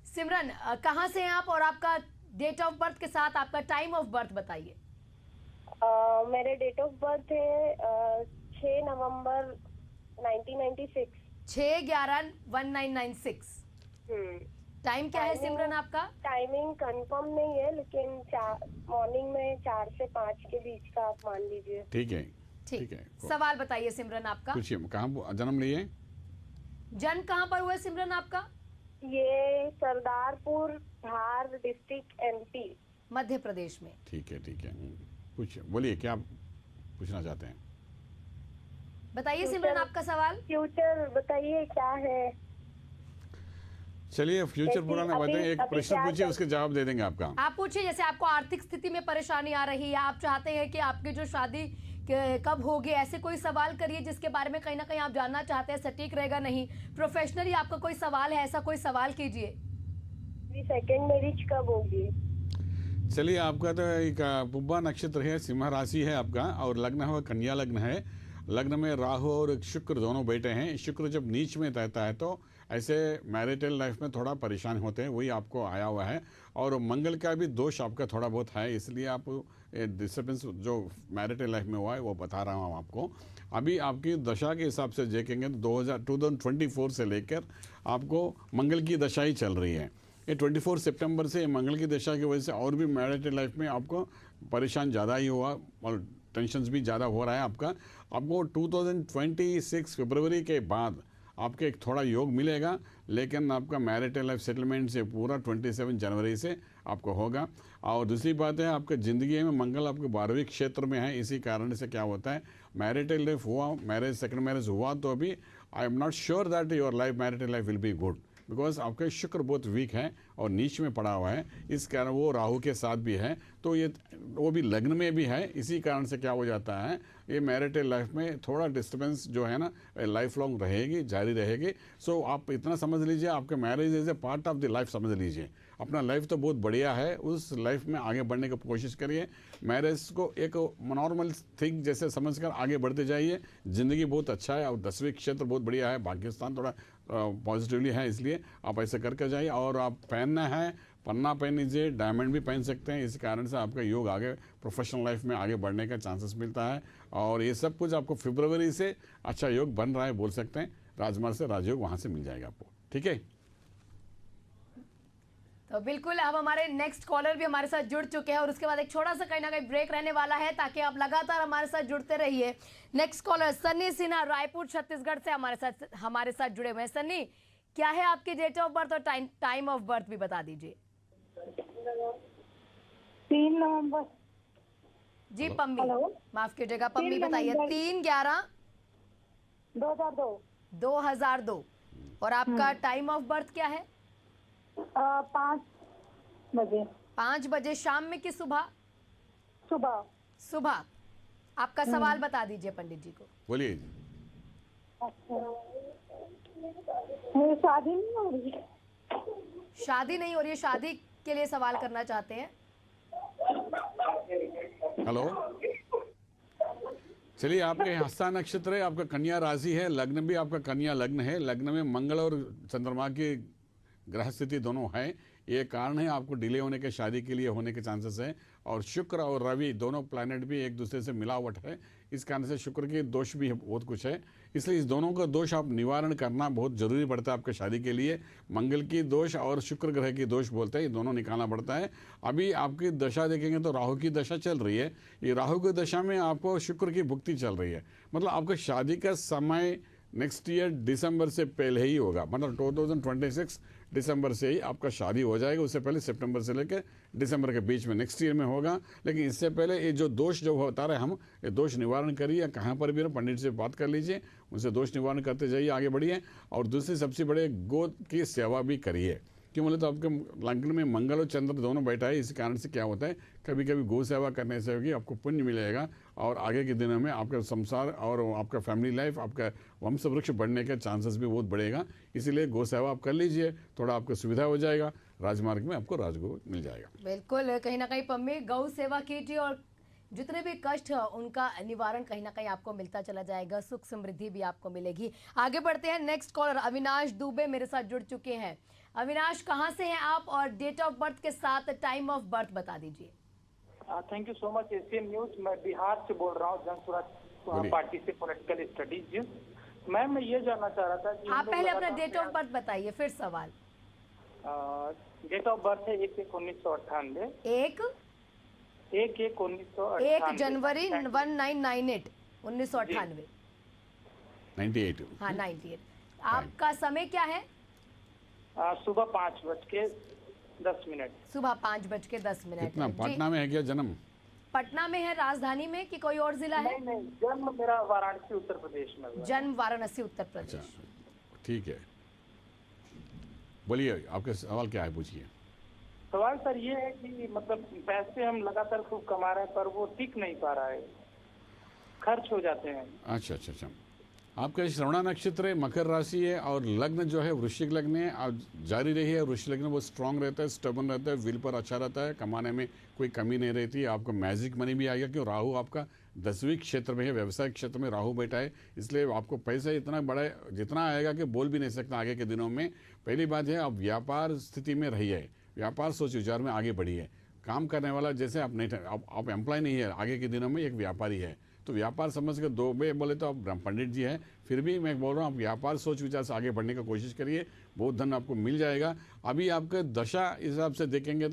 सिमरन, कहाँ से हैं आप, और आपका डेट ऑफ बर्थ के साथ आपका टाइम ऑफ बर्थ बताइए। मेरे डेट ऑफ बर्थ है 6 नवंबर 1996। 6/11/1996। टाइम क्या है सिमरन आपका? टाइमिंग कंफर्म नहीं है, लेकिन मॉर्निंग में 4 से 5 के बीच का आप मान लीजिए। ठीक है। सवाल बताइए सिमरन आपका। पूछिए, कहाँ जन्म लिए? जन्म कहाँ पर हुआ है सिमरन आपका? ये सरदारपुर, धार डिस्ट्रिक्ट, MP, मध्य प्रदेश में। ठीक है पूछिए, बोलिए क्या पूछना चाहते हैं। बताइए सिमरन आपका सवाल। फ्यूचर बताइए क्या है। चलिए, फ्यूचर पूरा ना बताएं, एक प्रश्न पूछिए, उसके जवाब दे देंगे आपका। आप पूछिए, जैसे आपको आर्थिक स्थिति में परेशानी आ रही है, आप चाहते हैं कि आपकी जो शादी कब होगी, ऐसे कोई सवाल करिए जिसके बारे में कहीं ना कहीं आप जानना चाहते हैं, सटीक रहेगा नहीं। प्रोफेशनली आपका कोई सवाल है, ऐसा कोई सवाल कीजिए। मेरी सेकंड मैरिज कब होगी? चलिए, आपका तो एक पुब्बा नक्षत्र है, सिंह राशि है आपका, और लग्न है कन्या लग्न है। लग्न में राहु और शुक्र दोनों बैठे हैं। शुक्र जब नीच में रहता है तो ऐसे मैरिटल लाइफ में थोड़ा परेशान होते हैं, वही आपको आया हुआ है। और मंगल का भी दोष आपका थोड़ा बहुत है, इसलिए आप डिस्टर्बेंस जो मैरिटल लाइफ में हुआ है वो बता रहा हूँ आपको। अभी आपकी दशा के हिसाब से देखेंगे तो 2024 से लेकर आपको मंगल की दशा ही चल रही है। ये 24 सितंबर से मंगल की दशा की वजह से और भी मैरिटल लाइफ में आपको परेशान ज़्यादा ही हुआ और टेंशन्स भी ज़्यादा हो रहा है आपका। आपको 2026 फरवरी के बाद आपके एक थोड़ा योग मिलेगा, लेकिन आपका मैरिटल लाइफ सेटलमेंट से पूरा 27 जनवरी से आपको होगा। और दूसरी बात है, आपके ज़िंदगी में मंगल आपके 12वें क्षेत्र में है, इसी कारण से क्या होता है, मैरिटल लाइफ हुआ, मैरिज सेकंड मैरिज हुआ तो अभी I am not sure that your life marital life will be good, because आपका शुक्र बहुत वीक है और नीच में पड़ा हुआ है। इस कारण वो राहु के साथ भी है, तो ये वो भी लग्न में भी है। इसी कारण से क्या हो जाता है, ये मैरिटल लाइफ में थोड़ा डिस्टर्बेंस जो है ना लाइफ लॉन्ग रहेगी, जारी रहेगी। सो आप इतना समझ लीजिए, आपके marriage is a part of the life समझ लीजिए। अपना लाइफ तो बहुत बढ़िया है, उस लाइफ में आगे बढ़ने की कोशिश करिए। मैरिज को एक नॉर्मल थिंग जैसे समझकर आगे बढ़ते जाइए। ज़िंदगी बहुत अच्छा है और 10वें क्षेत्र बहुत बढ़िया है, पाकिस्तान थोड़ा पॉजिटिवली है, इसलिए आप ऐसे करके जाइए। और आप पहनना है, पन्ना पहन लीजिए, डायमंड भी पहन सकते हैं। इस कारण से आपका योग आगे प्रोफेशनल लाइफ में आगे बढ़ने का चांसेस मिलता है। और ये सब कुछ आपको फरवरी से अच्छा योग बन रहा है, बोल सकते हैं। राजमार्ग से राजयोग वहाँ से मिल जाएगा आपको, ठीक है। तो बिल्कुल, अब हमारे नेक्स्ट कॉलर भी हमारे साथ जुड़ चुके हैं और उसके बाद एक छोटा सा कहीं ना कहीं ब्रेक रहने वाला है, ताकि आप लगातार हमारे साथ जुड़ते रहिए। नेक्स्ट कॉलर सन्नी सिन्हा रायपुर छत्तीसगढ़ से हमारे साथ जुड़े हुए हैं। सन्नी, क्या है आपकी डेट ऑफ बर्थ और टाइम ऑफ बर्थ भी बता दीजिए। 3 नवंबर। जी पम्मी, हेलो। माफ कीजिएगा पम्मी, 3 बताइए। नवंबर। 3/11/2002। 2002। और आपका टाइम ऑफ बर्थ क्या है? 5 बजे 5 बजे शाम में कि सुबह? सुबह। सुबह। आपका सवाल बता दीजिए पंडित जी को। बोलिए। अच्छा, मेरी शादी नहीं हो रही। शादी नहीं हो रही है, शादी के लिए सवाल करना चाहते हैं? हेलो, चलिए, आपके हस्ता नक्षत्र है, आपका कन्या राशि है, लग्न भी आपका कन्या लग्न है। लग्न में मंगल और चंद्रमा की ग्रह स्थिति दोनों है। ये कारण है आपको डिले होने के, शादी के लिए होने के चांसेस है। और शुक्र और रवि दोनों प्लैनेट भी एक दूसरे से मिलावट है, इस कारण से शुक्र के दोष भी बहुत कुछ है। इसलिए इस दोनों का दोष आप निवारण करना बहुत जरूरी पड़ता है आपके शादी के लिए। मंगल की दोष और शुक्र ग्रह की दोष बोलते हैं, ये दोनों निकालना पड़ता है। अभी आपकी दशा देखेंगे तो राहु की दशा चल रही है। ये राहु की दशा में आपको शुक्र की भुक्ति चल रही है, मतलब आपका शादी का समय नेक्स्ट ईयर दिसंबर से पहले ही होगा। मतलब 2026 दिसंबर से ही आपका शादी हो जाएगा। उससे पहले सितंबर से लेकर दिसंबर के बीच में नेक्स्ट ईयर में होगा। लेकिन इससे पहले ये जो दोष जो बता रहे हम, ये दोष निवारण करिए, या कहाँ पर भी पंडित से बात कर लीजिए, उनसे दोष निवारण करते जाइए, आगे बढ़िए। और दूसरी सबसे बड़े गौ की सेवा भी करिए। क्यों बोले तो आपके लग्न में मंगल और चंद्र दोनों बैठा है, इस कारण से क्या होता है, कभी कभी गौ सेवा करने से होगी, आपको पुण्य मिलेगा। और आगे के दिनों में आपका संसार और आपका फैमिली लाइफ, आपका वंश वृक्ष बढ़ने के चांसेस भी बहुत बढ़ेगा। इसीलिए गौ सेवा आप कर लीजिए, थोड़ा आपको सुविधा हो जाएगा, राजमार्ग में आपको राजगो मिल जाएगा। बिल्कुल, कहीं ना कहीं पम्मी गौ सेवा कीजिए और जितने भी कष्ट है उनका निवारण कहीं ना कहीं आपको मिलता चला जाएगा, सुख समृद्धि भी आपको मिलेगी। आगे बढ़ते हैं, नेक्स्ट कॉलर अविनाश दुबे मेरे साथ जुड़ चुके हैं। अविनाश, कहाँ से हैं आप और डेट ऑफ बर्थ के साथ टाइम ऑफ बर्थ बता दीजिए। Thank you so much Asian news. मैं बिहार से बोल रहा हूँ, जन स्वराज पार्टी से पॉलिटिकल स्टडीज। मैम, मैं ये जानना चाह रहा था कि आप पहले अपना डेट ऑफ बर्थ बताइए, फिर सवाल। डेट ऑफ बर्थ है 1/1/1998। 1 जनवरी 1998 1998। 98। हाँ 98। आपका समय क्या है? सुबह 5:10। सुबह 5:10। इतना पटना में है क्या जन्म? पटना में है, राजधानी में, कि कोई और जिला है? नहीं, जन्म मेरा वाराणसी उत्तर प्रदेश में हुआ। जन्म वाराणसी उत्तर प्रदेश। अच्छा, ठीक है, बोलिए, आपके सवाल क्या है, पूछिए। सवाल सर ये है कि मतलब पैसे हम लगातार खूब कमा रहे हैं, पर वो टिक नहीं पा रहा है, खर्च हो जाते हैं। अच्छा अच्छा अच्छा, आपका श्रवणा नक्षत्र है, मकर राशि है और लग्न जो है वृश्चिक लग्न है। आप जारी रही है, वृश्चिक लग्न वो स्ट्रांग रहता है, स्टबन रहता है, विल पर अच्छा रहता है, कमाने में कोई कमी नहीं रहती। आपको मैजिक मनी भी आएगा, क्यों राहु आपका 10वीं क्षेत्र में है, व्यवसाय क्षेत्र में राहु बैठा है, इसलिए आपको पैसा इतना बड़ा जितना आएगा कि बोल भी नहीं सकता आगे के दिनों में। पहली बात है, आप व्यापार स्थिति में रहिए, व्यापार सोच विचार में आगे बढ़िए। काम करने वाला जैसे आप नहीं, आप एम्प्लॉय नहीं है, आगे के दिनों में एक व्यापारी है, तो व्यापार समझ के दो में बोले तो आप पंडित जी हैं, फिर भी मैं बोल रहा हूँ आप व्यापार सोच विचार से आगे बढ़ने का कोशिश करिए, बहुत धन आपको मिल जाएगा। अभी आपके दशा हिसाब से देखेंगे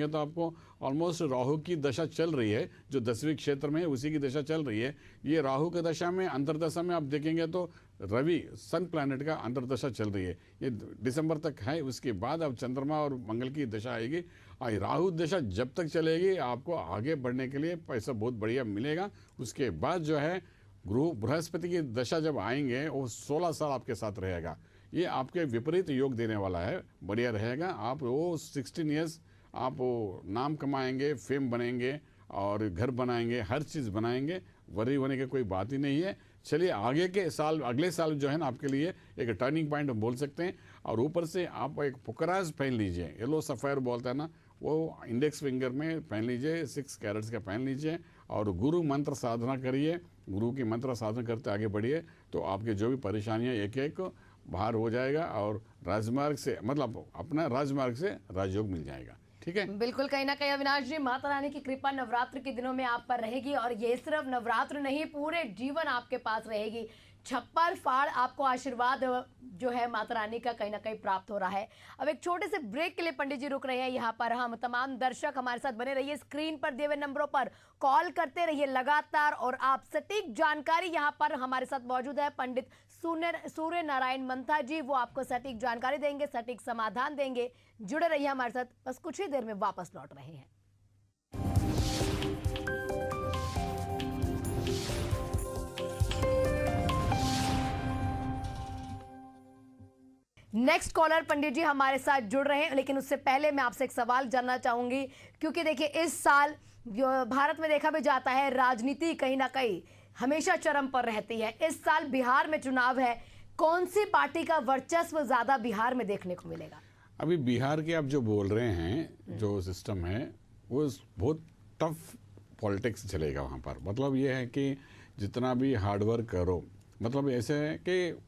तो आपको ऑलमोस्ट राहु की दशा चल रही है, जो 10वीं क्षेत्र में है उसी की दशा चल रही है। ये राहु की दशा में अंतरदशा में आप देखेंगे तो रवि सन प्लैनेट का अंतरदशा चल रही है, ये दिसंबर तक है। उसके बाद अब चंद्रमा और मंगल की दशा आएगी। राहु दशा जब तक चलेगी आपको आगे बढ़ने के लिए पैसा बहुत बढ़िया मिलेगा। उसके बाद जो है गुरु बृहस्पति की दशा जब आएंगे वो 16 साल आपके साथ रहेगा, ये आपके विपरीत योग देने वाला है, बढ़िया रहेगा। आप वो 16 ईयर्स आप वो नाम कमाएंगे, फेम बनेंगे और घर बनाएंगे, हर चीज़ बनाएंगे, वरी होने की कोई बात ही नहीं है। चलिए आगे के साल, अगले साल जो है ना आपके लिए एक टर्निंग पॉइंट बोल सकते हैं। और ऊपर से आप एक पुकराज पहन लीजिए, येलो सफ़ायर बोलते हैं ना, वो इंडेक्स फिंगर में पहन लीजिए, 6 कैरेट्स का पहन लीजिए और गुरु मंत्र साधना करिए। गुरु की मंत्र साधना करते आगे बढ़िए तो आपके जो भी परेशानियां एक एक बाहर हो जाएगा और राजमार्ग से, मतलब अपना राजमार्ग से राजयोग मिल जाएगा। ठीक है, बिल्कुल। कहीं ना कहीं अविनाश जी, माता रानी की कृपा नवरात्र के दिनों में आप पर रहेगी और ये सिर्फ नवरात्र नहीं, पूरे जीवन आपके पास रहेगी। छप्पर फाड़ आपको आशीर्वाद जो है माता रानी का कहीं ना कहीं प्राप्त हो रहा है। अब एक छोटे से ब्रेक के लिए पंडित जी रुक रहे हैं यहाँ पर। हम तमाम दर्शक हमारे साथ बने रहिए, स्क्रीन पर दिए हुए नंबरों पर कॉल करते रहिए लगातार और आप सटीक जानकारी यहाँ पर हमारे साथ मौजूद है पंडित सूर्य नारायण मंथा जी, वो आपको सटीक जानकारी देंगे, सटीक समाधान देंगे। जुड़े रहिए हमारे साथ, बस कुछ ही देर में वापस लौट रहे हैं। नेक्स्ट कॉलर पंडित जी हमारे साथ जुड़ रहे हैं, लेकिन उससे पहले मैं आपसे एक सवाल जानना चाहूंगी, क्योंकि देखिए इस साल भारत में देखा भी जाता है राजनीति कहीं ना कहीं हमेशा चरम पर रहती है। इस साल बिहार में चुनाव है, कौन सी पार्टी का वर्चस्व ज्यादा बिहार में देखने को मिलेगा? अभी बिहार के आप जो बोल रहे हैं, जो सिस्टम है वो बहुत टफ पॉलिटिक्स चलेगा वहाँ पर। मतलब ये है कि जितना भी हार्डवर्क करो, मतलब ऐसे है कि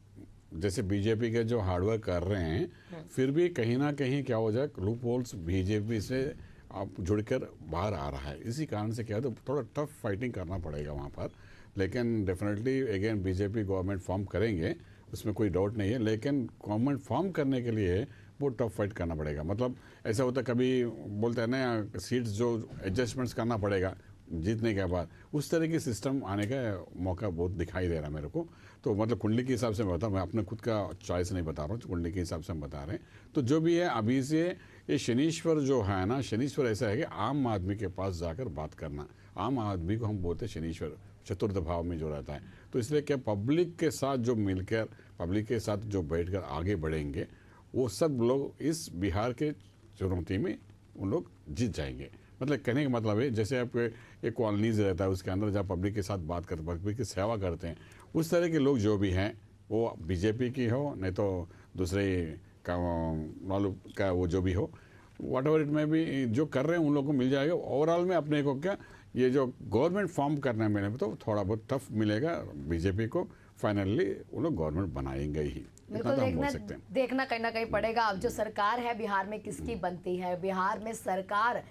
जैसे बीजेपी के जो हार्डवर्क कर रहे हैं, फिर भी कहीं ना कहीं क्या हो जाए, लूप होल्स बीजेपी से आप जुड़कर बाहर आ रहा है। इसी कारण से क्या है, तो थोड़ा टफ फाइटिंग करना पड़ेगा वहाँ पर। लेकिन definitely again BJP government form करेंगे, उसमें कोई डाउट नहीं है। लेकिन गवर्नमेंट फॉर्म करने के लिए वो टफ फाइट करना पड़ेगा। मतलब ऐसा होता है, कभी बोलते हैं ना सीट्स जो एडजस्टमेंट्स करना पड़ेगा जीतने के बाद, उस तरह की सिस्टम आने का मौका बहुत दिखाई दे रहा है मेरे को। तो मतलब कुंडली के हिसाब से मैं बताऊँ, मैं अपने खुद का चॉइस नहीं बता रहा हूँ, कुंडली के हिसाब से हम बता रहे हैं। तो जो भी है अभी से ये शनीश्वर जो है ना, शनीश्वर ऐसा है कि आम आदमी के पास जाकर बात करना, आम आदमी को हम बोलते हैं शनीश्वर, चतुर्थ भाव में जो रहता है। तो इसलिए क्या पब्लिक के साथ जो मिलकर, पब्लिक के साथ जो बैठकर आगे बढ़ेंगे, वो सब लोग इस बिहार के चुनौती में उन लोग जीत जाएंगे। मतलब कहने का मतलब है, जैसे आप एक कॉलोनीज रहता है, उसके अंदर जब पब्लिक के साथ बात करते, पब्लिक की सेवा करते हैं, उस तरह के लोग जो भी हैं, वो बीजेपी की हो नहीं तो दूसरे का मालूम का वो जो भी हो, वट एवर इट में भी जो कर रहे हैं उन लोगों को मिल जाएगा। ओवरऑल में अपने को क्या, ये जो गवर्नमेंट फॉर्म करने में तो थोड़ा बहुत टफ मिलेगा बीजेपी को। फाइनली वो लोग गवर्नमेंट बनाएंगे ही, इतना तो हम बोल सकते हैं। देखना कहीं ना कहीं पड़ेगा अब जो सरकार है बिहार में किसकी बनती है, बिहार में सरकार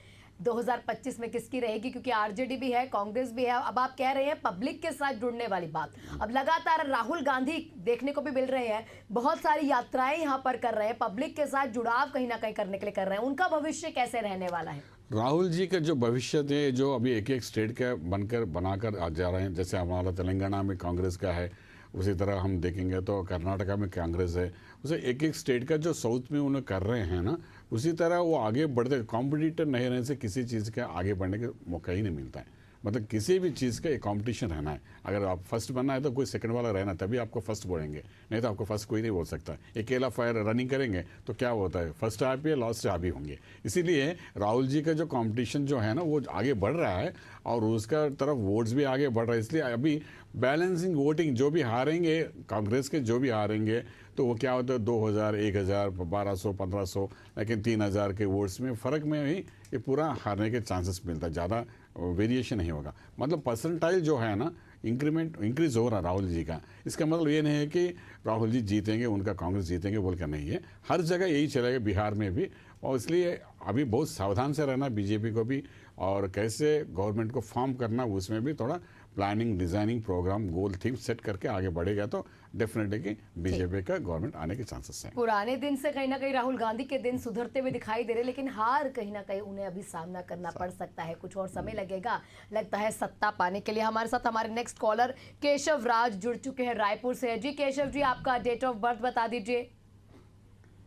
2025 में किसकी रहेगी, क्योंकि आरजेडी भी है, कांग्रेस भी है। अब आप कह रहे हैं पब्लिक के साथ जुड़ने वाली बात, अब लगातार राहुल गांधी देखने को भी मिल रहे हैं, बहुत सारी यात्राएं यहाँ पर कर रहे हैं, पब्लिक के साथ जुड़ाव कहीं ना कहीं करने के लिए कर रहे हैं। उनका भविष्य कैसे रहने वाला है? राहुल जी का जो भविष्य है, जो अभी एक एक स्टेट का बनाकर आ जा रहे हैं, जैसे हमारा तेलंगाना में कांग्रेस का है, उसी तरह हम देखेंगे तो कर्नाटका में कांग्रेस है, उसे एक एक स्टेट का जो साउथ में उन्हें कर रहे हैं ना, उसी तरह वो आगे बढ़ते, कॉम्पिटिटर नहीं रहने से किसी चीज़ का आगे बढ़ने का मौका ही नहीं मिलता है। मतलब किसी भी चीज़ का एक कंपटीशन रहना है। अगर आप फर्स्ट बनना है तो कोई सेकंड वाला रहना, तभी आपको फर्स्ट बोलेंगे, नहीं तो आपको फर्स्ट कोई नहीं बोल सकता। अकेला फायर रनिंग करेंगे तो क्या होता है, फर्स्ट आप ही लास्ट आप ही होंगे। इसीलिए राहुल जी का जो कंपटीशन जो है ना वो आगे बढ़ रहा है और उसका तरफ वोट्स भी आगे बढ़ रहा है। इसलिए अभी बैलेंसिंग वोटिंग, जो भी हारेंगे कांग्रेस के, जो भी हारेंगे तो वो क्या होता है 2000, 1000, 1200, 1500, लेकिन 3000 के वोट्स में फ़र्क में ही ये पूरा हारने के चांसेस मिलता है, ज़्यादा वेरिएशन नहीं होगा। मतलब परसेंटाइल जो है ना इंक्रीज हो रहा राहुल जी का। इसका मतलब ये नहीं है कि राहुल जी जीतेंगे, उनका कांग्रेस जीतेंगे बोल कर नहीं है, हर जगह यही चलेगा, बिहार में भी। और इसलिए अभी बहुत सावधान से रहना बीजेपी को भी, और कैसे गवर्नमेंट को फॉर्म करना उसमें भी थोड़ा प्लानिंग, डिजाइनिंग, प्रोग्राम, गोल, थीम सेट करके आगे बढ़ेगा तो डेफिनेटली कि बीजेपी का गवर्नमेंट आने के चांसेस हैं। पुराने दिन से कहीं ना कहीं राहुल गांधी के दिन सुधरते हुए दिखाई दे रहे, लेकिन हार कहीं ना कहीं उन्हें अभी सामना करना पड़ सकता है, कुछ और समय लगेगा लगता है सत्ता पाने के लिए। हमारे साथ हमारे नेक्स्ट कॉलर केशव राज जुड़ चुके हैं, रायपुर से। जी केशव जी, आपका डेट ऑफ बर्थ बता दीजिए।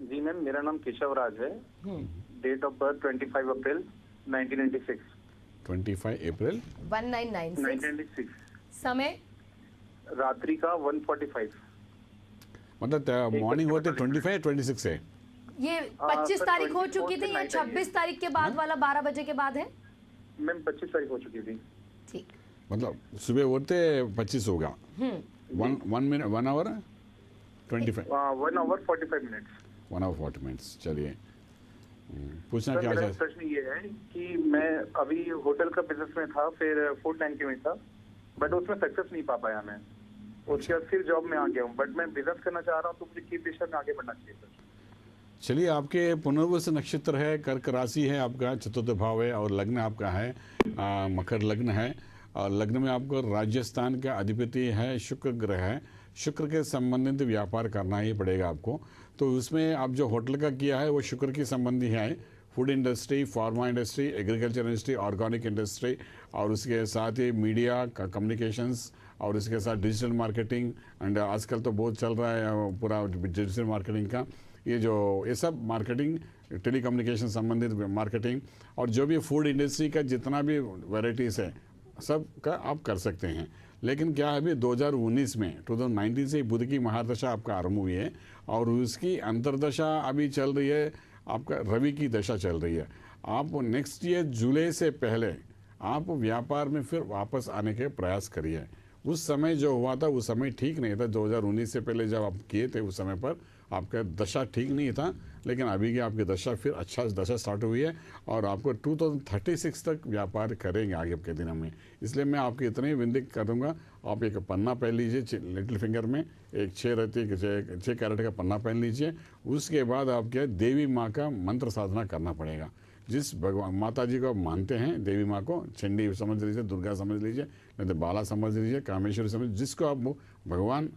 जी मैम, मेरा नाम केशव राज है। डेट ऑफ बर्थ 25 अप्रैल 1996। 25 अप्रैल 1996। समय रात्रि का 1:45। मतलब मॉर्निंग होते 25 26 है। ये 25 सर, तारीख हो 24 चुकी थी या night 26 तारीख के बाद वाला 12 बजे के बाद है? मैम 25 तारीख हो चुकी थी। ठीक। मतलब सुबह होते 25 होगा। 1 hour 25 1 hour 45 minutes. 1 hour 40 minutes. चलिए, पूछना सर, क्या मेरा चाह। प्रश्न ये है कि मैं अभी होटल का बिजनेस में था, फिर फूड बैंक में था, बट उसमें सक्सेस नहीं पा पाया मैं। उसके बाद फिर जॉब में आ गया हूँ, बट मैं बिजनेस करना चाह रहा हूँ, तो मुझे किस दिशा में आगे बढ़ना चाहिए सर? चलिए, आपके पुनर्वसु नक्षत्र है, कर्क राशि है आपका, चतुर्थ भाव है, और लग्न आपका है मकर लग्न है, और लग्न में आपको राजस्थान का अधिपति है, शुक्र ग्रह है। शुक्र के संबंधित व्यापार करना ही पड़ेगा आपको। तो उसमें आप जो होटल का किया है वो शुक्र की संबंधी है। Food industry, pharma industry, agriculture industry, organic industry, और उसके साथ ही मीडिया कम्युनिकेशंस, और इसके साथ डिजिटल मार्केटिंग, एंड आजकल तो बहुत चल रहा है पूरा डिजिटल मार्केटिंग का, ये सब मार्केटिंग, टेलीकम्युनिकेशन संबंधित मार्केटिंग, और जो भी फूड इंडस्ट्री का जितना भी वैराइटीज़ है सब का आप कर सकते हैं। लेकिन क्या है, अभी 2019 में 2019 से बुध की महादशा आपका आरंभ हुई है, और उसकी अंतर्दशा अभी चल रही है, आपका रवि की दशा चल रही है। आप नेक्स्ट ईयर जुलाई से पहले आप व्यापार में फिर वापस आने के प्रयास करिए। उस समय जो हुआ था उस समय ठीक नहीं था, 2019 से पहले जब आप किए थे उस समय पर आपका दशा ठीक नहीं था, लेकिन अभी की आपकी दशा फिर अच्छा दशा स्टार्ट हुई है, और आपको 2036 तक व्यापार करेंगे आगे के दिनों में। इसलिए मैं आपकी इतनी विनती करूँगा, आप एक पन्ना पहन लीजिए, लिटिल फिंगर में एक 6 कैरेट का पन्ना पहन लीजिए। उसके बाद आपके देवी माँ का मंत्र साधना करना पड़ेगा। जिस भगवान माता जी को आप मानते हैं, देवी माँ को चंडी समझ लीजिए, दुर्गा समझ लीजिए, नहीं तो बाला समझ लीजिए, कामेश्वरी समझ, जिसको आप भगवान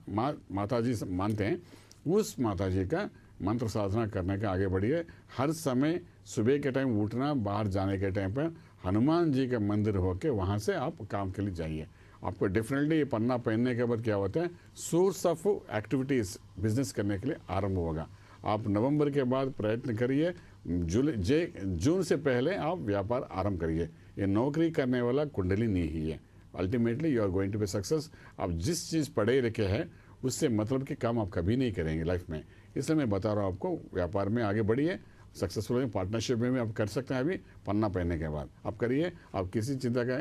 माता जी मानते हैं, उस माता जी का मंत्र साधना करने का आगे बढ़िए। हर समय सुबह के टाइम उठना, बाहर जाने के टाइम पर हनुमान जी का मंदिर होके वहाँ से आप काम के लिए जाइए। आपको डेफिनेटली ये पन्ना पहनने के बाद क्या होता है, सोर्स ऑफ एक्टिविटीज़ बिजनेस करने के लिए आरंभ होगा। आप नवंबर के बाद प्रयत्न करिए, जून से पहले आप व्यापार आरंभ करिए। ये नौकरी करने वाला कुंडली नहीं ही है। Ultimately you are going to be success. आप जिस चीज़ पढ़े लिखे हैं उससे मतलब के काम आप कभी नहीं करेंगे लाइफ में। इसलिए मैं बता रहा हूँ आपको, व्यापार में आगे बढ़िए, सक्सेसफुल है। पार्टनरशिप में भी आप कर सकते हैं। अभी पन्ना पहनने के बाद आप करिए, आप किसी चिंता का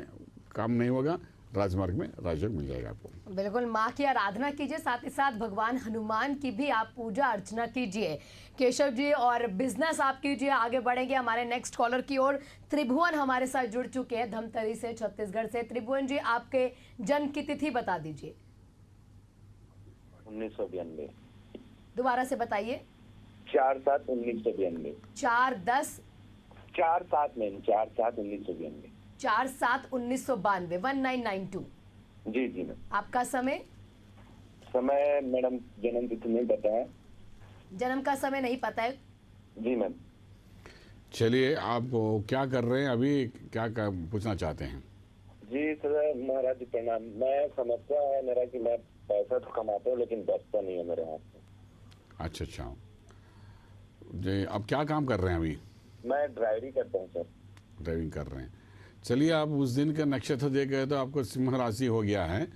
काम नहीं होगा, राजमार्ग में राजयोग मिल जाएगा आपको। बिल्कुल, माँ की आराधना कीजिए, साथ ही साथ भगवान हनुमान की भी आप पूजा अर्चना कीजिए केशव जी, और बिजनेस आप कीजिए, आगे बढ़ेंगे। हमारे नेक्स्ट कॉलर की ओर त्रिभुवन हमारे साथ जुड़ चुके हैं धमतरी से, छत्तीसगढ़ से। त्रिभुवन जी, आपके जन्म की तिथि बता दीजिए। 1992। दोबारा से बताइए। 4/7/1992। 4/10 4/7/1992। 4/7/1992 1992। जी जी मैम। आपका समय? समय मैडम जन्म तिथि नहीं पता है। जन्म का समय नहीं पता है? जी मैम। चलिए, आप क्या कर रहे हैं अभी, क्या पूछना चाहते हैं? जी सर, महाराज जी प्रणाम। मैं समस्या है मेरा कि मैं पैसा तो कमाता हूँ लेकिन बचता नहीं है मेरे हाथ से। अच्छा जी, अब क्या काम कर रहे हैं अभी? मैं ड्राइवरी करता हूँ सर। ड्राइविंग कर रहे हैं। चलिए, आप उस दिन का नक्षत्र देख गए तो आपको सिंह राशि हो गया है,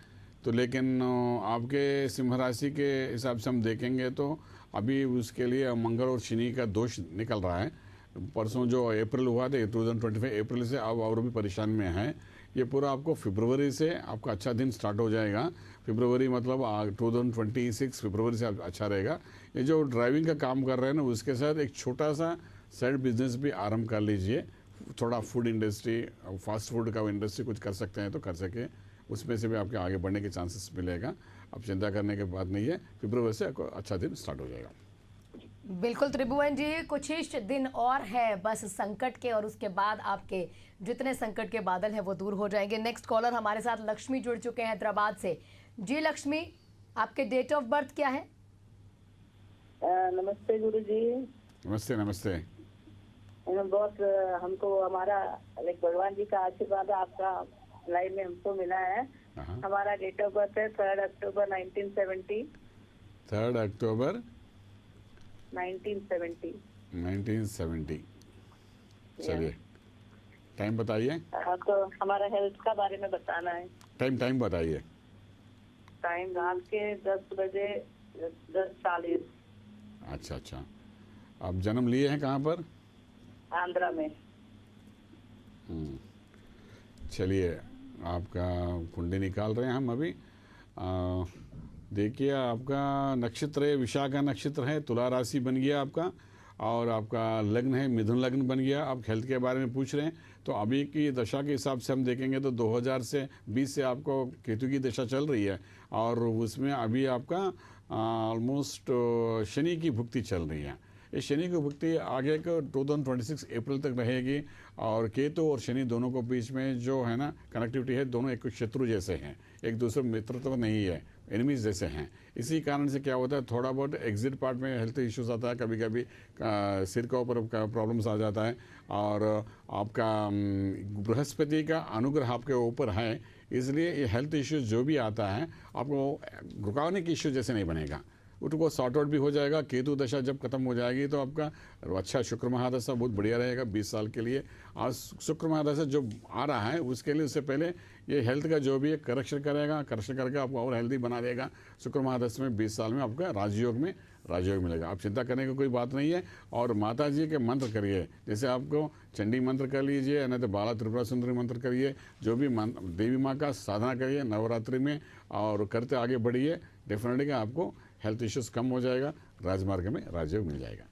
तो लेकिन आपके सिंह राशि के हिसाब से हम देखेंगे तो अभी उसके लिए मंगल और शनि का दोष निकल रहा है। परसों जो अप्रैल हुआ था 2025 अप्रैल से अब और भी परेशान में है। ये पूरा आपको फरवरी से आपका अच्छा दिन स्टार्ट हो जाएगा। फरवरी मतलब 2026 फरवरी से अच्छा रहेगा। ये जो ड्राइविंग का काम कर रहे हैं ना, उसके साथ एक छोटा सा साइड बिजनेस भी आरंभ कर लीजिए। थोड़ा फूड इंडस्ट्री, फास्ट फूड का इंडस्ट्री कुछ कर सकते हैं तो कर सके, उसमें से भी आपके आगे बढ़ने के चांसेस मिलेगा। अब चिंता करने की बात नहीं है, फरवरी से आपको अच्छा दिन स्टार्ट हो जाएगा। बिल्कुल त्रिभुवन जी, कुछ ही दिन और है बस संकट के, और उसके बाद आपके जितने संकट के बादल हैं वो दूर हो जाएंगे। नेक्स्ट कॉलर हमारे साथ लक्ष्मी जुड़ चुके हैं हैदराबाद से। जी लक्ष्मी, आपके डेट ऑफ बर्थ क्या है? नमस्ते गुरु जी। नमस्ते नमस्ते। बहुत हमको हमारा भगवान जी का आशीर्वाद आपका लाइव में हमको मिला है। हमारा डेट ऑफ बर्थ है 3 अक्टूबर 1970। 3 अक्टूबर 1970। चलिए, टाइम बताइए। तो हमारा हेल्थ का बारे में बताना है। टाइम बताइए। टाइम रात के 10 बजे 10:40। अच्छा। आप जन्म लिए हैं कहाँ पर? आंध्रा में। चलिए, आपका कुंडली निकाल रहे हैं हम अभी। देखिए, आपका नक्षत्र है विशाखा नक्षत्र है, तुला राशि बन गया आपका, और आपका लग्न है मिथुन लग्न बन गया। आप हेल्थ के बारे में पूछ रहे हैं तो अभी की दशा के हिसाब से हम देखेंगे तो 2020 से आपको केतु की दशा चल रही है, और उसमें अभी आपका ऑलमोस्ट शनि की भुक्ति चल रही है। ये शनि की भुक्ति आगे को 2026 अप्रैल तक रहेगी, और केतु और शनि दोनों को बीच में जो है ना कनेक्टिविटी है, दोनों एक शत्रु जैसे हैं, एक दूसरे मित्र तो नहीं है, एनिमीज जैसे हैं। इसी कारण से क्या होता है, थोड़ा बहुत एग्जिट पार्ट में हेल्थ इश्यूज आता है, कभी कभी सिर के ऊपर प्रॉब्लम्स आ जाता है, और आपका बृहस्पति का अनुग्रह आपके ऊपर है, इसलिए ये हेल्थ इश्यूज जो भी आता है आपको रुकावने की इश्यू जैसे नहीं बनेगा, उसको सॉर्ट आउट भी हो जाएगा। केतु दशा जब खत्म हो जाएगी तो आपका अच्छा शुक्र महादशा बहुत बढ़िया रहेगा 20 साल के लिए। आज शुक्र महादशा जो आ रहा है उसके लिए उससे पहले ये हेल्थ का जो भी है करेक्शन करेगा, करेक्शन करके आपको और हेल्दी बना देगा। शुक्र महादशा में 20 साल में आपका राजयोग मिलेगा। आप चिंता करने की कोई बात नहीं है। और माता जी के मंत्र करिए, जैसे आपको चंडी मंत्र कर लीजिए, नहीं तो बाला त्रिपुरा सुंदरी मंत्र करिए, जो भी देवी माँ का साधना करिए नवरात्रि में, और करते आगे बढ़िए। डेफिनेटली आपको हेल्थ इश्यूज कम हो जाएगा, राजमार्ग में राजयोग मिल जाएगा।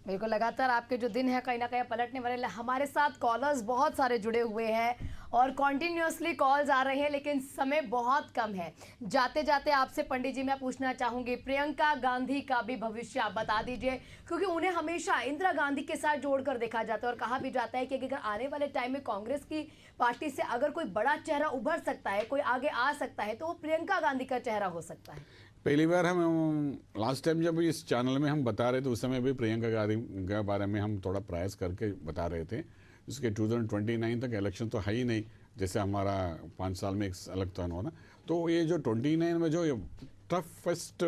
बिल्कुल, लगातार आपके जो दिन है कहीं ना कहीं पलटने वाले। हमारे साथ कॉलर्स बहुत सारे जुड़े हुए हैं और कॉन्टिन्यूसली कॉल्स आ रहे हैं, लेकिन समय बहुत कम है। जाते जाते आपसे पंडित जी मैं पूछना चाहूंगी, प्रियंका गांधी का भी भविष्य आप बता दीजिए, क्योंकि उन्हें हमेशा इंदिरा गांधी के साथ जोड़कर देखा जाता है, और कहा भी जाता है कि अगर आने वाले टाइम में कांग्रेस की पार्टी से अगर कोई बड़ा चेहरा उभर सकता है, कोई आगे आ सकता है, तो वो प्रियंका गांधी का चेहरा हो सकता है। पहली बार हम लास्ट टाइम जब इस चैनल में हम बता रहे थे, उस समय भी प्रियंका गांधी के बारे में हम थोड़ा प्रयास करके बता रहे थे। उसके 2029 तक इलेक्शन तो है ही नहीं, जैसे हमारा 5 साल में एक इलेक्शन होना। तो ये जो 29 में जो टफेस्ट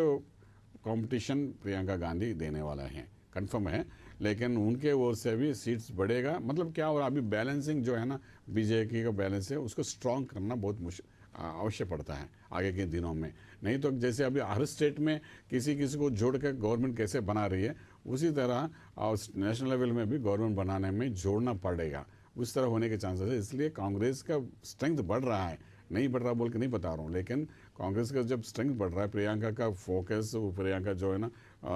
कंपटीशन प्रियंका गांधी देने वाला है, कंफर्म है। लेकिन उनके ओर से भी सीट्स बढ़ेगा। मतलब क्या हो रहा, अभी बैलेंसिंग जो है ना, बीजेपी का बैलेंस है, उसको स्ट्रॉन्ग करना बहुत अवश्य पड़ता है आगे के दिनों में। नहीं तो जैसे अभी हर स्टेट में किसी को जोड़ कर गवर्नमेंट कैसे बना रही है, उसी तरह और नेशनल लेवल में भी गवर्नमेंट बनाने में जोड़ना पड़ेगा। उस तरह होने के चांसेस है। इसलिए कांग्रेस का स्ट्रेंथ बढ़ रहा है, नहीं बढ़ रहा बोल के नहीं बता रहा हूँ, लेकिन कांग्रेस का जब स्ट्रेंथ बढ़ रहा है, प्रियंका का फोकस, प्रियंका जो है ना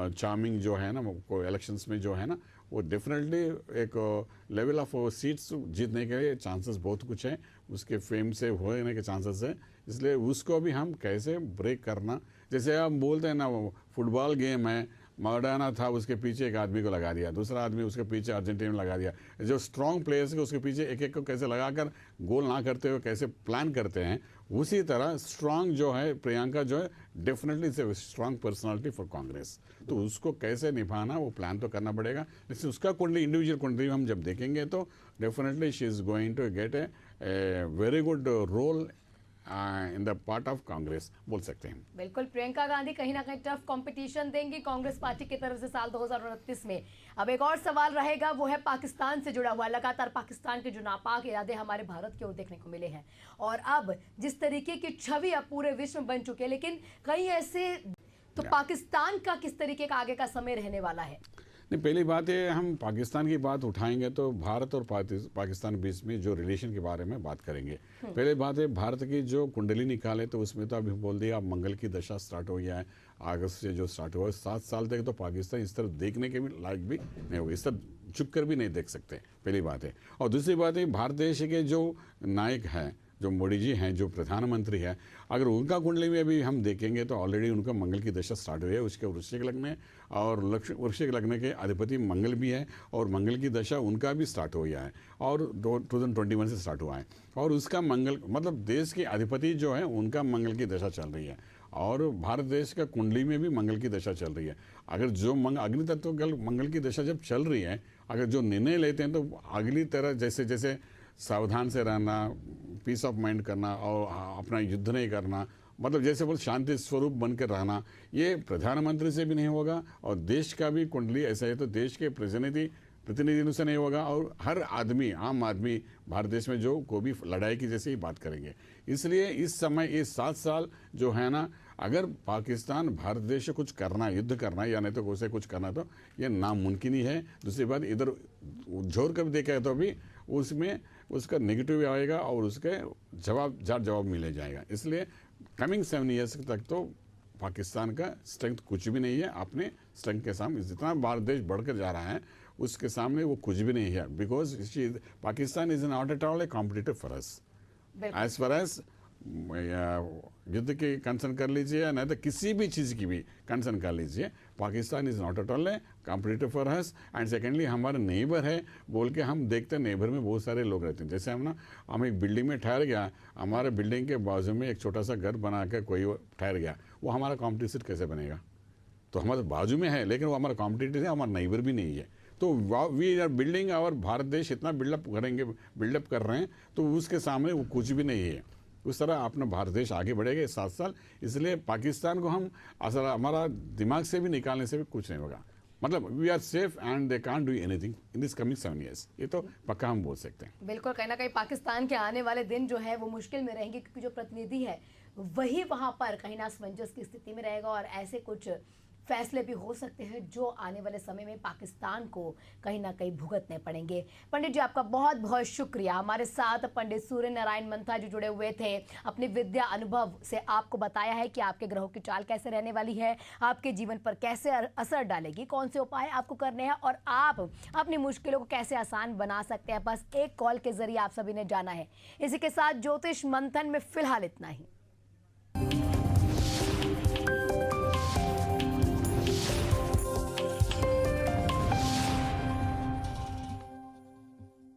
चार्मिंग जो है ना, को इलेक्शंस में जो है ना, वो डेफिनेटली एक लेवल ऑफ सीट्स जीतने के चांसेस बहुत कुछ है, उसके फेम से होने के चांसेस है। इसलिए उसको भी हम कैसे ब्रेक करना, जैसे हम बोलते हैं ना, फुटबॉल गेम है, मर्डाना था, उसके पीछे एक आदमी को लगा दिया, दूसरा आदमी उसके पीछे अर्जेंटीना में लगा दिया। जो स्ट्रॉन्ग प्लेयर्स के उसके पीछे एक एक को कैसे लगाकर गोल ना करते हुए कैसे प्लान करते हैं, उसी तरह स्ट्रॉन्ग जो है प्रियंका जो है, definitely it's a strong personality for Congress. तो उसको कैसे निभाना वो प्लान तो करना पड़ेगा। लेकिन उसका कुंडली, इंडिविजुअल कुंडली हम जब देखेंगे तो definitely she is going to get a very good role in the part of Congress, बोल सकते हैं। बिल्कुल, प्रियंका गांधी कहीं ना कहीं टफ कंपटीशन देंगी कांग्रेस पार्टी की तरफ से साल 2029 में। अब एक और सवाल रहेगा, वो है पाकिस्तान से जुड़ा हुआ। लगातार पाकिस्तान के जो नापाक इरादे हमारे भारत की ओर देखने को मिले हैं, और अब जिस तरीके की छवि अब पूरे विश्व में बन चुकी है, लेकिन कई ऐसे, तो पाकिस्तान का किस तरीके का आगे का समय रहने वाला है? नहीं, पहली बात है, हम पाकिस्तान की बात उठाएंगे तो भारत और पाकिस्तान बीच में जो रिलेशन के बारे में बात करेंगे। पहले बात है, भारत की जो कुंडली निकाले तो उसमें तो अभी बोल दिया अब मंगल की दशा स्टार्ट हो गया है, अगस्त से जो स्टार्ट हुआ है। 7 साल तक तो पाकिस्तान इस तरफ देखने के भी लायक भी नहीं होगा, इस तरफ झुक कर भी नहीं देख सकते, पहली बात है। और दूसरी बात है, भारत देश के जो नायक हैं, जो मोदी जी हैं, जो प्रधानमंत्री है, अगर उनका कुंडली में भी हम देखेंगे तो ऑलरेडी उनका मंगल की दशा स्टार्ट हुई है। उसके वृश्चिक लग्न में, और वृश्चिक लग्न के अधिपति मंगल भी है, और मंगल की दशा उनका भी स्टार्ट हो गया है, और 2021 से स्टार्ट हुआ है। और उसका मंगल मतलब देश के अधिपति जो है उनका मंगल की दशा चल रही है, और भारत देश का कुंडली में भी मंगल की दशा चल रही है। अगर जो अग्नि तत्व मंगल की दशा जब चल रही है, अगर जो निर्णय लेते हैं तो अगली तरह जैसे जैसे सावधान से रहना, पीस ऑफ माइंड करना, और अपना युद्ध नहीं करना, मतलब जैसे बोल शांति स्वरूप बनकर रहना, ये प्रधानमंत्री से भी नहीं होगा। और देश का भी कुंडली ऐसा है तो देश के प्रतिनिधियों से नहीं होगा, और हर आदमी, आम आदमी भारत देश में जो को भी लड़ाई की जैसे ही बात करेंगे। इसलिए इस समय ये 7 साल जो है ना, अगर पाकिस्तान भारत देश से कुछ करना, युद्ध करना या नहीं तो उसे कुछ करना, तो ये नामुमकिन ही है। दूसरी बात, इधर झोर कर देखा तो भी उसमें उसका नेगेटिव आएगा और उसके जवाब मिले जाएगा। इसलिए कमिंग 7 ईयर्स तक तो पाकिस्तान का स्ट्रेंथ कुछ भी नहीं है। अपने स्ट्रेंथ के सामने जितना भारत देश बढ़कर जा रहा है उसके सामने वो कुछ भी नहीं है, because Pakistan is not at all a competitor for us. As far as युद्ध की कंसर्न कर लीजिए या नहीं तो किसी भी चीज़ की भी कंसर्न कर लीजिए, Pakistan is not at all a competitor for us. And secondly, हमारे नेबर है बोल के हम देखते हैं, नेबर में बहुत सारे लोग रहते हैं। जैसे हम एक बिल्डिंग में ठहर गया, हमारे बिल्डिंग के बाजू में एक छोटा सा घर बना के कोई ठहर गया, वो हमारा कॉम्पिटिटर कैसे बनेगा? तो हमारे बाजू में है लेकिन वो हमारा कॉम्पिटिटर है, हमारा नेबर भी नहीं है। तो वी आर बिल्डिंग, और भारत देश इतना बिल्डअप कर रहे हैं, तो उसके सामने वो कुछ भी नहीं है। उस तरह अपना भारत देश आगे बढ़ेगा 7 साल। इसलिए पाकिस्तान को हम असल हमारा दिमाग से भी निकालने से भी कुछ नहीं होगा। मतलब we are safe and they can't do anything in this coming 7 years, ये तो पक्का हम बोल सकते हैं। बिल्कुल, कहीं ना कहीं पाकिस्तान के आने वाले दिन जो है वो मुश्किल में रहेंगे, क्योंकि जो प्रतिनिधि है वही वहां पर कहीं ना असमंजस की स्थिति में रहेगा, और ऐसे कुछ फैसले भी हो सकते हैं जो आने वाले समय में पाकिस्तान को कहीं ना कहीं भुगतने पड़ेंगे। पंडित जी, आपका बहुत बहुत शुक्रिया। हमारे साथ पंडित सूर्य नारायण मंथा जी जुड़े हुए थे, अपने विद्या अनुभव से आपको बताया है कि आपके ग्रहों की चाल कैसे रहने वाली है, आपके जीवन पर कैसे असर डालेगी, कौन से उपाय आपको करने हैं, और आप अपनी मुश्किलों को कैसे आसान बना सकते हैं। बस एक कॉल के जरिए आप सभी ने जाना है। इसी के साथ ज्योतिष मंथन में फिलहाल इतना ही।